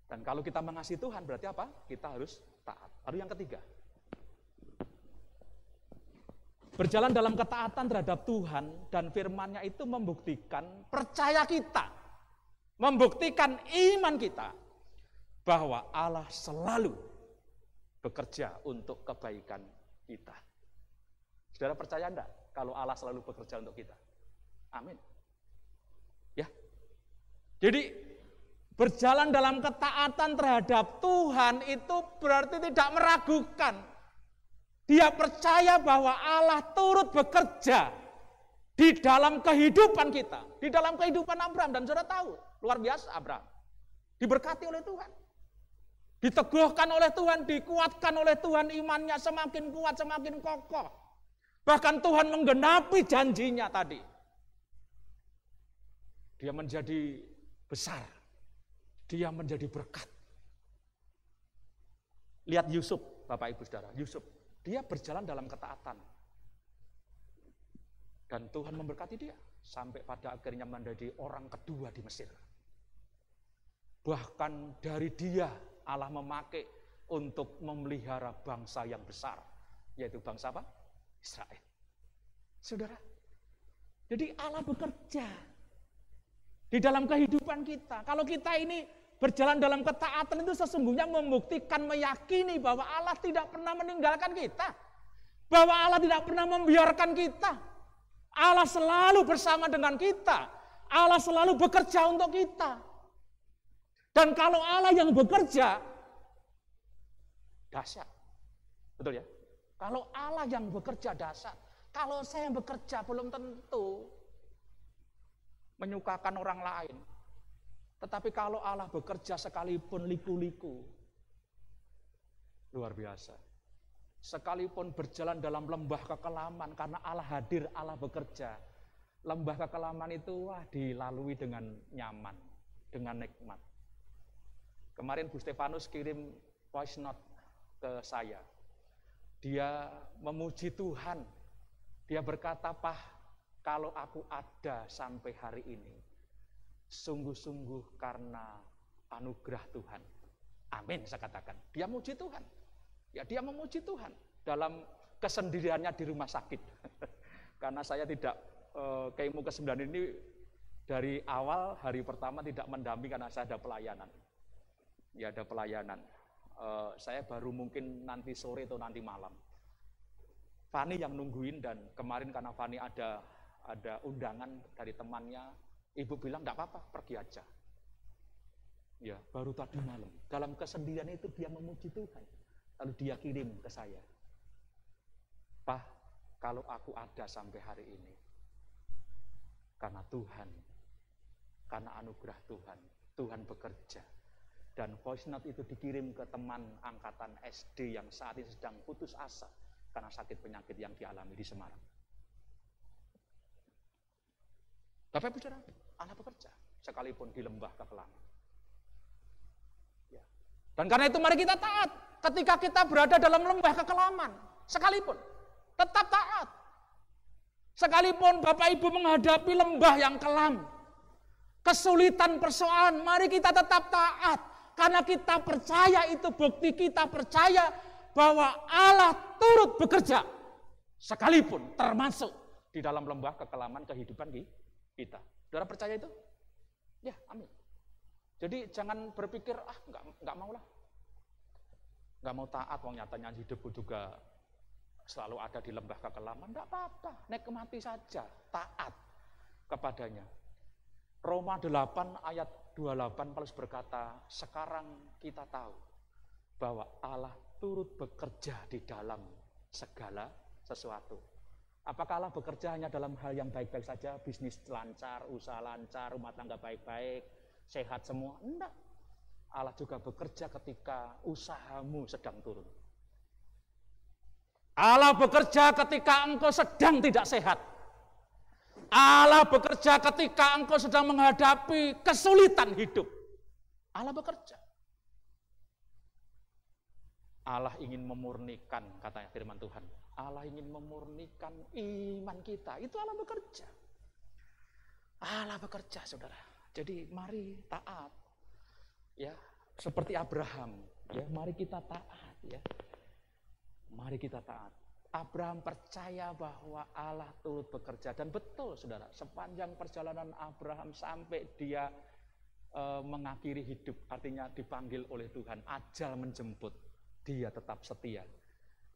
Dan kalau kita mengasihi Tuhan berarti apa? Kita harus taat. Lalu yang ketiga, berjalan dalam ketaatan terhadap Tuhan dan firman-Nya itu membuktikan percaya kita, membuktikan iman kita bahwa Allah selalu bekerja untuk kebaikan kita. Saudara percaya enggak kalau Allah selalu bekerja untuk kita? Amin. Ya. Jadi berjalan dalam ketaatan terhadap Tuhan itu berarti tidak meragukan. Dia percaya bahwa Allah turut bekerja di dalam kehidupan kita, di dalam kehidupan Abraham. Dan saudara tahu, luar biasa Abraham. Diberkati oleh Tuhan. Diteguhkan oleh Tuhan, dikuatkan oleh Tuhan, imannya semakin kuat, semakin kokoh. Bahkan Tuhan menggenapi janjinya tadi. Dia menjadi besar. Dia menjadi berkat. Lihat Yusuf, Bapak Ibu Saudara, Yusuf. Dia berjalan dalam ketaatan. Dan Tuhan memberkati dia. Sampai pada akhirnya menjadi orang kedua di Mesir. Bahkan dari dia Allah memakai untuk memelihara bangsa yang besar. Yaitu bangsa apa? Israel. Saudara. Jadi Allah bekerja di dalam kehidupan kita. Kalau kita ini berjalan dalam ketaatan itu sesungguhnya membuktikan, meyakini bahwa Allah tidak pernah meninggalkan kita. Bahwa Allah tidak pernah membiarkan kita. Allah selalu bersama dengan kita. Allah selalu bekerja untuk kita. Dan kalau Allah yang bekerja, dahsyat. Betul ya? Kalau Allah yang bekerja dahsyat. Kalau saya yang bekerja belum tentu menyukakan orang lain. Tetapi kalau Allah bekerja sekalipun liku-liku, luar biasa. Sekalipun berjalan dalam lembah kekelaman, karena Allah hadir, Allah bekerja. Lembah kekelaman itu dilalui dengan nyaman, dengan nikmat. Kemarin Bu Stefanus kirim voice note ke saya. Dia memuji Tuhan. Dia berkata, "Pak, kalau aku ada sampai hari ini, sungguh-sungguh karena anugerah Tuhan." Amin, saya katakan. Dia muji Tuhan. Ya, dia memuji Tuhan dalam kesendiriannya di rumah sakit. Karena saya tidak, Keimu ke-9 ini dari awal hari pertama tidak mendamping karena saya ada pelayanan. Ya, ada pelayanan. Saya baru mungkin nanti sore atau nanti malam. Fani yang nungguin, dan kemarin karena Fani ada undangan dari temannya, ibu bilang, "Enggak apa-apa, pergi aja." Ya, baru tadi malam. Dalam kesendirian itu dia memuji Tuhan. Lalu dia kirim ke saya, "Pak, kalau aku ada sampai hari ini, karena Tuhan, karena anugerah Tuhan, Tuhan bekerja." Dan voice note itu dikirim ke teman angkatan SD yang saat ini sedang putus asa karena sakit penyakit yang dialami di Semarang. Bapak Ibu Saudara, Allah bekerja sekalipun di lembah kekelaman. Ya. Dan karena itu mari kita taat ketika kita berada dalam lembah kekelaman, sekalipun tetap taat. Sekalipun Bapak Ibu menghadapi lembah yang kelam, kesulitan persoalan, mari kita tetap taat. Karena kita percaya, itu bukti kita percaya bahwa Allah turut bekerja. Sekalipun termasuk di dalam lembah kekelaman kehidupan kita. Saudara percaya itu? Ya, amin. Jadi jangan berpikir, enggak mau lah. Enggak mau taat, wong nyatanya hidupku juga selalu ada di lembah kekelaman, tidak apa-apa, nikmati saja, taat kepadanya. Roma 8 ayat 28 Paulus berkata, sekarang kita tahu bahwa Allah turut bekerja di dalam segala sesuatu. Apakah Allah bekerja hanya dalam hal yang baik-baik saja, bisnis lancar, usaha lancar, rumah tangga baik-baik, sehat semua? Enggak. Allah juga bekerja ketika usahamu sedang turun. Allah bekerja ketika engkau sedang tidak sehat. Allah bekerja ketika engkau sedang menghadapi kesulitan hidup. Allah bekerja. Allah ingin memurnikan, katanya firman Tuhan. Allah ingin memurnikan iman kita. Itu Allah bekerja. Allah bekerja, saudara. Jadi mari taat. Ya, seperti Abraham. Ya, mari kita taat. Ya, mari kita taat. Abraham percaya bahwa Allah turut bekerja. Dan betul, saudara. Sepanjang perjalanan Abraham sampai dia mengakhiri hidup. Artinya dipanggil oleh Tuhan. Ajal menjemput. Dia tetap setia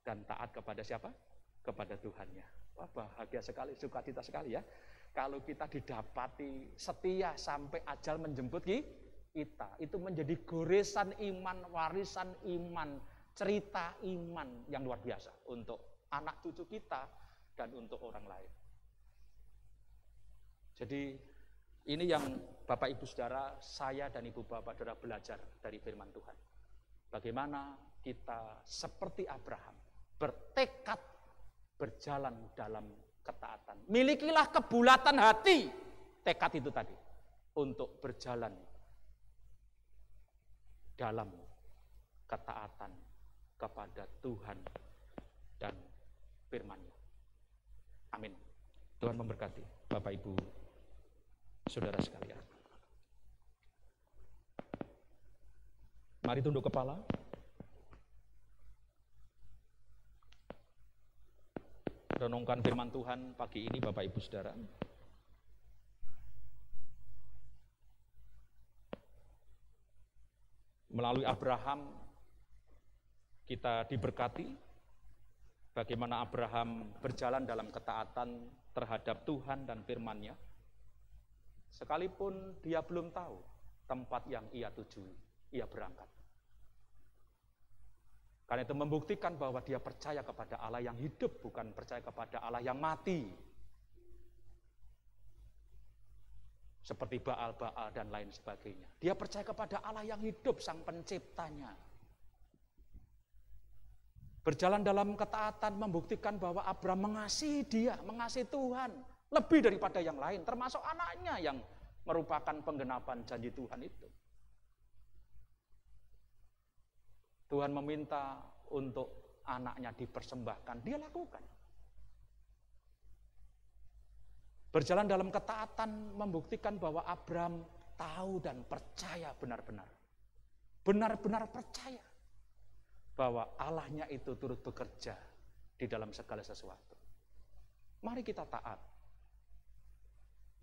dan taat kepada siapa? Kepada Tuhannya. Wah, bahagia sekali, sukacita sekali ya. Kalau kita didapati setia sampai ajal menjemput kita, itu menjadi goresan iman, warisan iman, cerita iman yang luar biasa untuk anak cucu kita dan untuk orang lain. Jadi ini yang Bapak Ibu Saudara, saya dan Ibu Bapak Saudara belajar dari firman Tuhan. Bagaimana kita seperti Abraham bertekad berjalan dalam ketaatan. Milikilah kebulatan hati, tekad itu tadi, untuk berjalan dalam ketaatan kepada Tuhan dan firman-Nya. Amin. Tuhan memberkati Bapak Ibu Saudara sekalian. Mari tunduk kepala. Renungkan firman Tuhan pagi ini Bapak Ibu Saudara. Melalui Abraham kita diberkati bagaimana Abraham berjalan dalam ketaatan terhadap Tuhan dan firman-Nya. Sekalipun dia belum tahu tempat yang ia tuju, ia berangkat. Karena itu membuktikan bahwa dia percaya kepada Allah yang hidup, bukan percaya kepada Allah yang mati. Seperti Baal-Baal dan lain sebagainya. Dia percaya kepada Allah yang hidup, sang penciptanya. Berjalan dalam ketaatan membuktikan bahwa Abraham mengasihi dia, mengasihi Tuhan. Lebih daripada yang lain, termasuk anaknya yang merupakan penggenapan janji Tuhan itu. Tuhan meminta untuk anaknya dipersembahkan, dia lakukan. Berjalan dalam ketaatan membuktikan bahwa Abraham tahu dan percaya benar-benar. Benar-benar percaya bahwa Allahnya itu turut bekerja di dalam segala sesuatu. Mari kita taat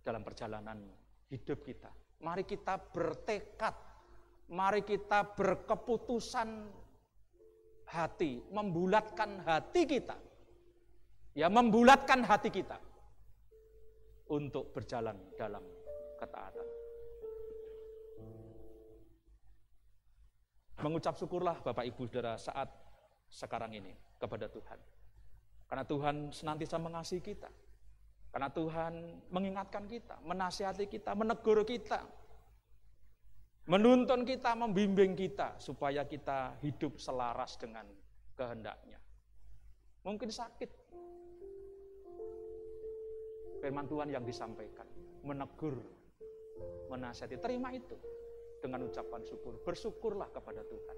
dalam perjalanan hidup kita. Mari kita bertekad. Mari kita berkeputusan hati, membulatkan hati kita. Ya, membulatkan hati kita untuk berjalan dalam ketaatan. Mengucap syukurlah Bapak Ibu Saudara saat sekarang ini kepada Tuhan. Karena Tuhan senantiasa mengasihi kita. Karena Tuhan mengingatkan kita, menasihati kita, menegur kita, menuntun kita, membimbing kita supaya kita hidup selaras dengan kehendak-Nya. Mungkin sakit. Firman Tuhan yang disampaikan, menegur, menasihati, terima itu dengan ucapan syukur. Bersyukurlah kepada Tuhan.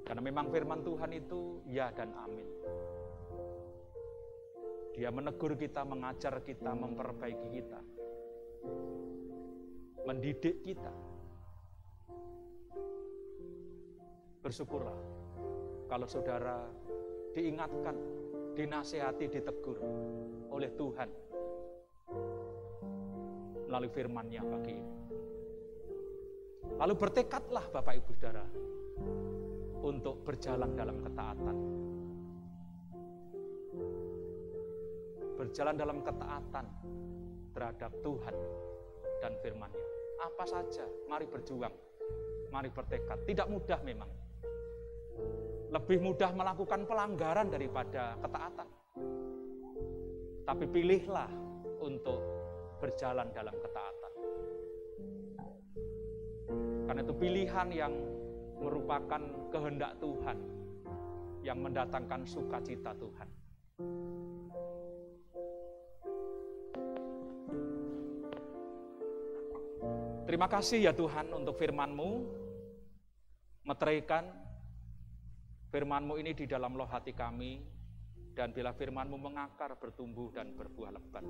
Karena memang firman Tuhan itu ya dan amin. Dia menegur kita, mengajar kita, memperbaiki kita, mendidik kita. Bersyukurlah kalau saudara diingatkan, dinasihati, ditegur oleh Tuhan melalui firman-Nya pagi ini. Lalu bertekadlah Bapak Ibu Saudara untuk berjalan dalam ketaatan. Berjalan dalam ketaatan terhadap Tuhan dan firman-Nya. Apa saja, mari berjuang, mari bertekad. Tidak mudah memang. Lebih mudah melakukan pelanggaran daripada ketaatan. Tapi pilihlah untuk berjalan dalam ketaatan. Karena itu pilihan yang merupakan kehendak Tuhan, yang mendatangkan sukacita Tuhan. Terima kasih ya Tuhan untuk firman-Mu, meteraikan firman-Mu ini di dalam loh hati kami, dan bila firman-Mu mengakar, bertumbuh dan berbuah lebat.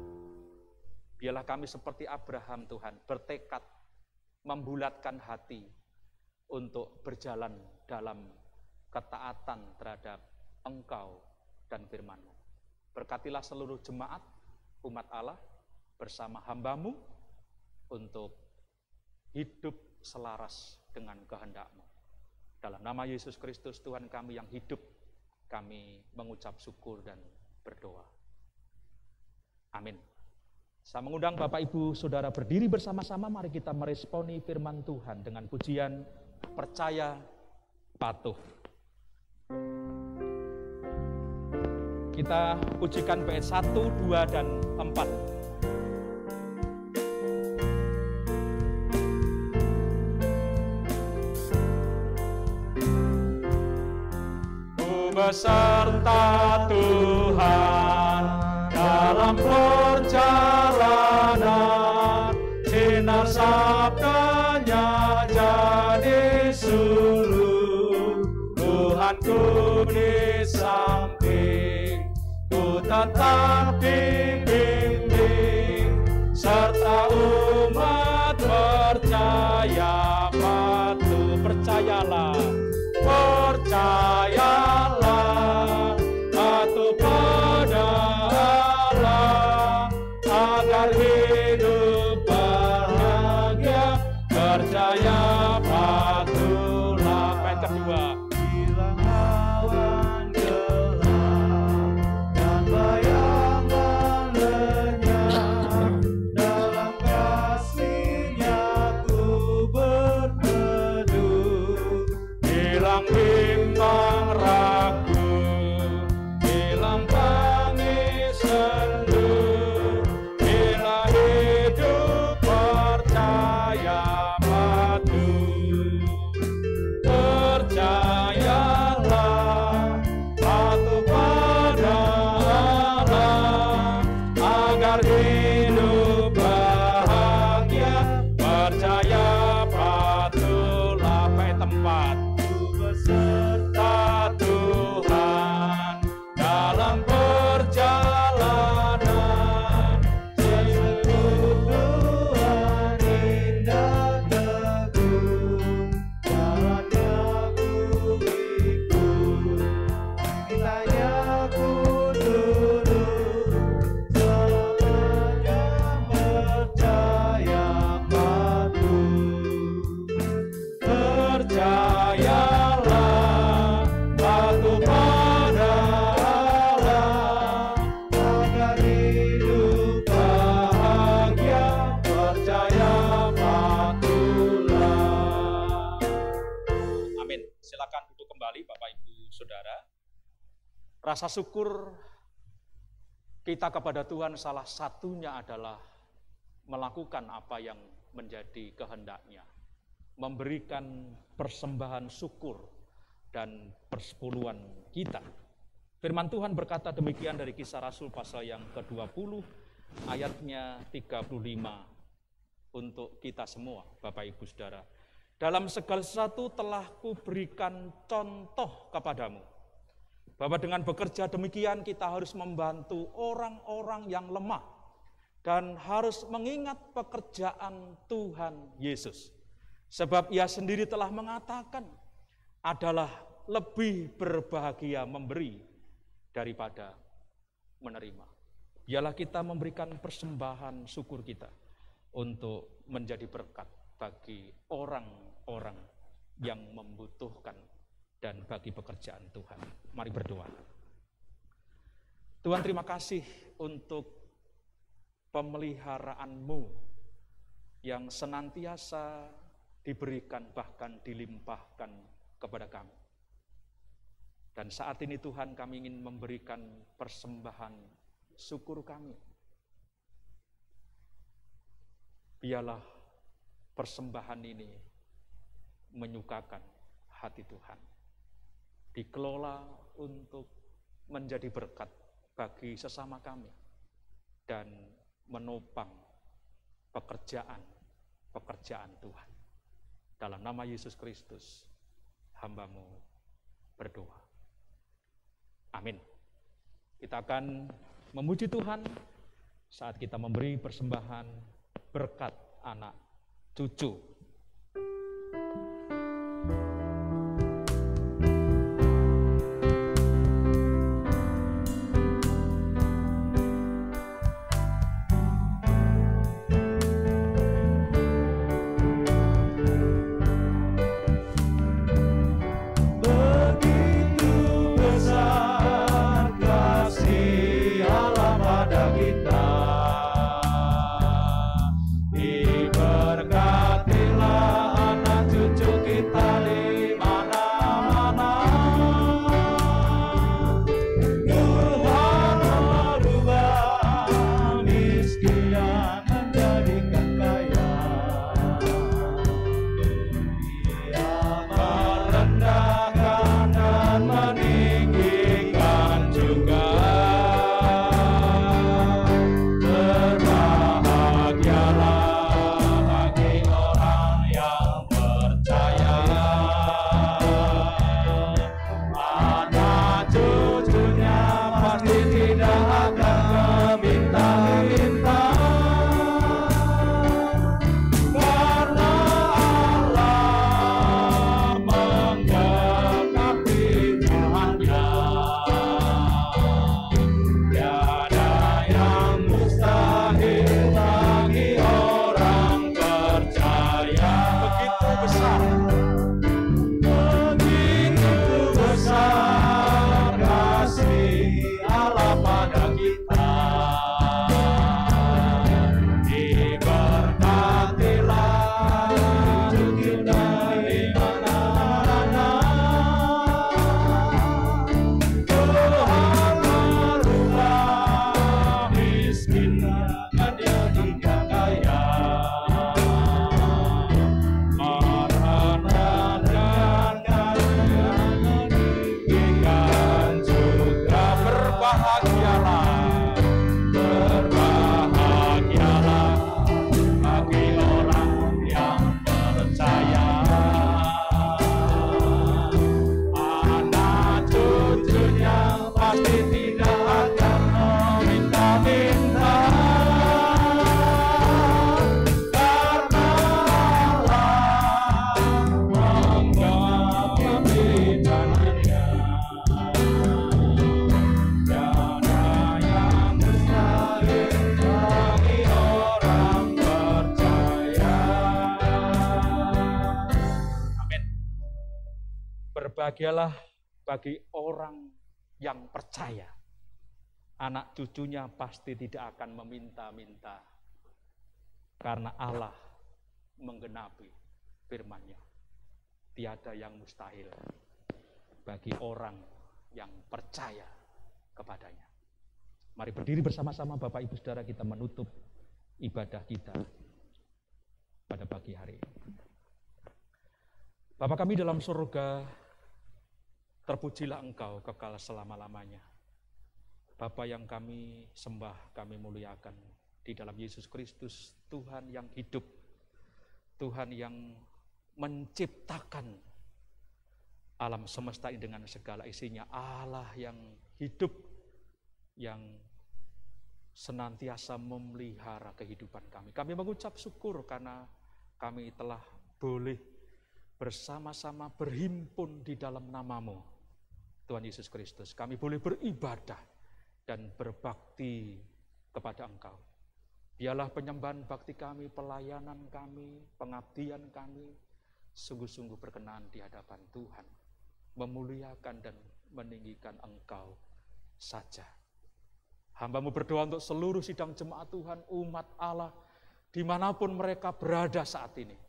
Biarlah kami seperti Abraham Tuhan, bertekad, membulatkan hati untuk berjalan dalam ketaatan terhadap Engkau dan firman-Mu. Berkatilah seluruh jemaat, umat Allah, bersama hamba-Mu, untuk hidup selaras dengan kehendak-Mu. Dalam nama Yesus Kristus Tuhan kami yang hidup, kami mengucap syukur dan berdoa. Amin. Saya mengundang Bapak Ibu Saudara berdiri bersama-sama, mari kita meresponi firman Tuhan dengan pujian percaya patuh. Kita pujikan bait 1, 2, dan 4. Beserta Tuhan dalam perjalanan, sinar sabdanya jadi suluh. Tuhanku di samping, ku tetap dibimbing, serta umat percaya patuh. Percayalah, percayalah, patuh pada Allah, agar hidup bahagia. Percaya patuhlah. Bait kedua. Hilang awan gelap dan bayangan lenyap, dalam kasih-Nya ku berteduh. Hilang bimbang ragu, hilang tangis sendu, bila hidup percaya patuh. Percayalah, patuh pada Allah, agar hidup bahagia. Percaya patuhlah. Bait tempat. Beserta Tuhan dalam perjalanan, sesungguh Tuhan indah teguh, jalannya ku ikut, mintanya ku turut, selamanya percaya patuh. Percayalah, patuh pada Allah, agar hidup bahagia. Percaya patuhlah. Amin. Silakan duduk kembali Bapak Ibu Saudara. Rasa syukur kita kepada Tuhan salah satunya adalah melakukan apa yang menjadi kehendak-Nya, memberikan persembahan syukur dan persepuluhan kita. Firman Tuhan berkata demikian dari Kisah Rasul pasal yang ke-20 ayatnya 35 untuk kita semua Bapak Ibu Saudara. Dalam segala sesuatu telah kuberikan contoh kepadamu, bahwa dengan bekerja demikian kita harus membantu orang-orang yang lemah dan harus mengingat pekerjaan Tuhan Yesus. Sebab Ia sendiri telah mengatakan, adalah lebih berbahagia memberi daripada menerima. Biarlah kita memberikan persembahan syukur kita untuk menjadi berkat bagi orang-orang yang membutuhkan dan bagi pekerjaan Tuhan. Mari berdoa. Tuhan, terima kasih untuk pemeliharaan-Mu yang senantiasa diberikan, bahkan dilimpahkan kepada kami. Dan saat ini Tuhan, kami ingin memberikan persembahan syukur kami. Biarlah persembahan ini menyukakan hati Tuhan. Dikelola untuk menjadi berkat bagi sesama kami dan menopang pekerjaan Tuhan. Dalam nama Yesus Kristus, hamba-Mu berdoa. Amin. Kita akan memuji Tuhan saat kita memberi persembahan berkat anak cucu. Berbahagialah bagi orang yang percaya. Anak cucunya pasti tidak akan meminta-minta. Karena Allah menggenapi firman-Nya. Tiada yang mustahil bagi orang yang percaya kepadanya. Mari berdiri bersama-sama Bapak Ibu Saudara, kita menutup ibadah kita pada pagi hari ini. Bapa kami dalam surga, terpujilah Engkau kekal selama-lamanya. Bapa yang kami sembah, kami muliakan di dalam Yesus Kristus, Tuhan yang hidup, Tuhan yang menciptakan alam semesta ini dengan segala isinya, Allah yang hidup, yang senantiasa memelihara kehidupan kami. Kami mengucap syukur karena kami telah boleh bersama-sama berhimpun di dalam nama-Mu, Tuhan Yesus Kristus. Kami boleh beribadah dan berbakti kepada Engkau. Biarlah penyembahan bakti kami, pelayanan kami, pengabdian kami sungguh-sungguh berkenan di hadapan Tuhan, memuliakan dan meninggikan Engkau saja. Hamba-Mu berdoa untuk seluruh sidang jemaat Tuhan, umat Allah, dimanapun mereka berada saat ini.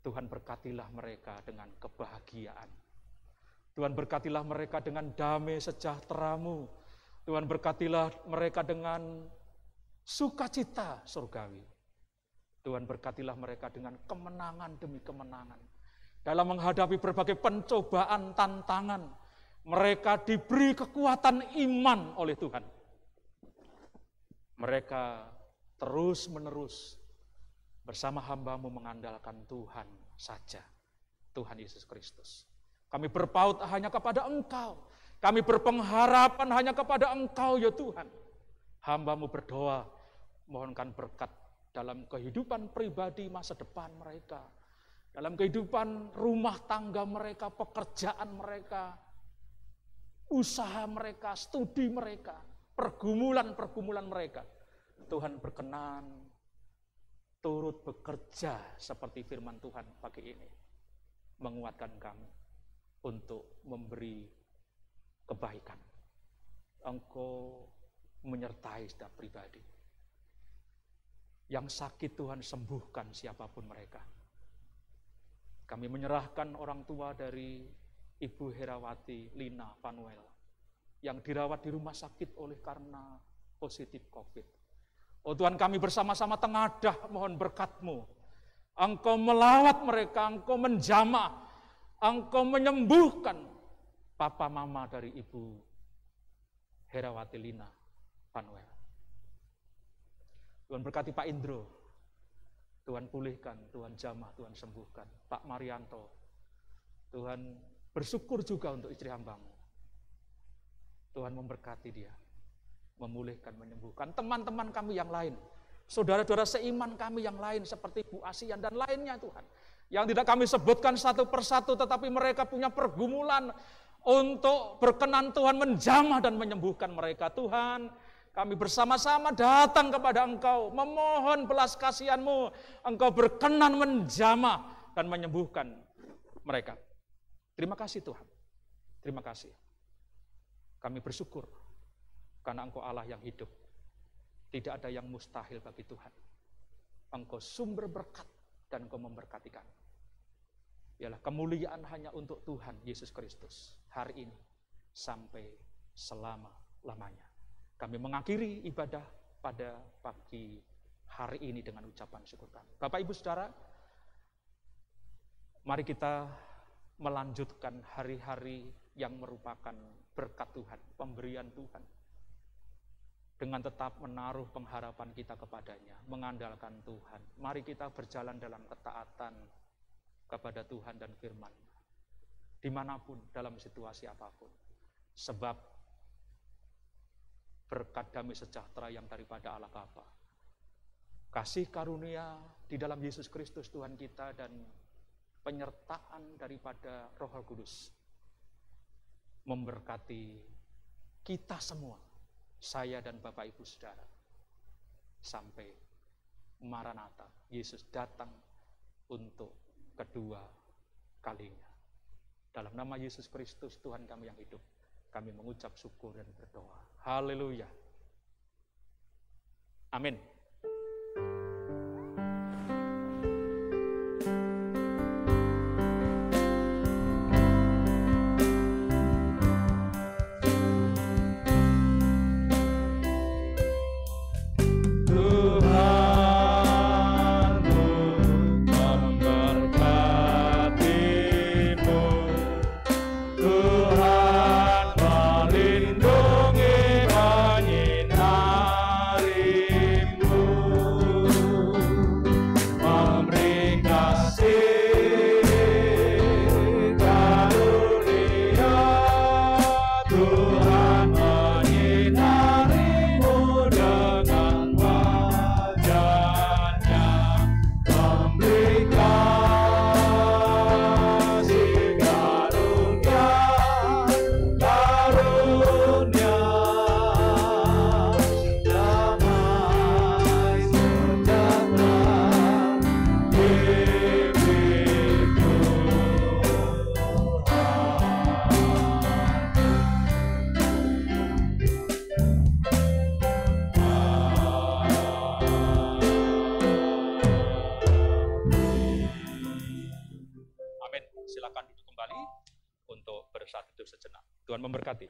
Tuhan berkatilah mereka dengan kebahagiaan. Tuhan berkatilah mereka dengan damai sejahtera-Mu. Tuhan berkatilah mereka dengan sukacita surgawi. Tuhan berkatilah mereka dengan kemenangan demi kemenangan. Dalam menghadapi berbagai pencobaan, tantangan, mereka diberi kekuatan iman oleh Tuhan. Mereka terus-menerus bersama hamba-Mu mengandalkan Tuhan saja, Tuhan Yesus Kristus. Kami berpaut hanya kepada Engkau. Kami berpengharapan hanya kepada Engkau, ya Tuhan. Hamba-Mu berdoa, mohonkan berkat dalam kehidupan pribadi masa depan mereka, dalam kehidupan rumah tangga mereka, pekerjaan mereka, usaha mereka, studi mereka, pergumulan-pergumulan mereka. Tuhan berkenan turut bekerja seperti firman Tuhan pagi ini, menguatkan kami untuk memberi kebaikan. Engkau menyertai setiap pribadi. Yang sakit Tuhan sembuhkan siapapun mereka. Kami menyerahkan orang tua dari Ibu Herawati Lina Panuel yang dirawat di rumah sakit oleh karena positif COVID. Oh Tuhan, kami bersama-sama tengadah mohon berkat-Mu. Engkau melawat mereka, Engkau menjamah, Engkau menyembuhkan papa mama dari Ibu Herawati Lina Panuel. Tuhan berkati Pak Indro, Tuhan pulihkan, Tuhan jamah, Tuhan sembuhkan. Pak Marianto, Tuhan bersyukur juga untuk istri hamba-Mu. Tuhan memberkati dia, memulihkan, menyembuhkan. Teman-teman kami yang lain, saudara-saudara seiman kami yang lain seperti Bu Asian dan lainnya Tuhan. Yang tidak kami sebutkan satu persatu, tetapi mereka punya pergumulan untuk berkenan Tuhan menjamah dan menyembuhkan mereka. Tuhan, kami bersama-sama datang kepada Engkau, memohon belas kasihan-Mu. Engkau berkenan menjamah dan menyembuhkan mereka. Terima kasih Tuhan, terima kasih. Kami bersyukur karena Engkau Allah yang hidup. Tidak ada yang mustahil bagi Tuhan. Engkau sumber berkat dan Engkau memberkati kami. Ialah kemuliaan hanya untuk Tuhan Yesus Kristus hari ini sampai selama-lamanya. Kami mengakhiri ibadah pada pagi hari ini dengan ucapan syukur kami. Bapak Ibu Saudara, mari kita melanjutkan hari-hari yang merupakan berkat Tuhan, pemberian Tuhan. Dengan tetap menaruh pengharapan kita kepadanya, mengandalkan Tuhan. Mari kita berjalan dalam ketaatan kepada Tuhan dan firman. Dimanapun, dalam situasi apapun. Sebab berkat damai sejahtera yang daripada Allah Bapa, kasih karunia di dalam Yesus Kristus Tuhan kita, dan penyertaan daripada Roh Kudus memberkati kita semua, saya dan Bapak Ibu Saudara, sampai Maranatha, Yesus datang untuk kedua kalinya. Dalam nama Yesus Kristus Tuhan kami yang hidup, kami mengucap syukur dan berdoa. Haleluya. Amin. Melindungi, menyinari silakan duduk kembali untuk bersatu sejenak. Tuhan memberkati.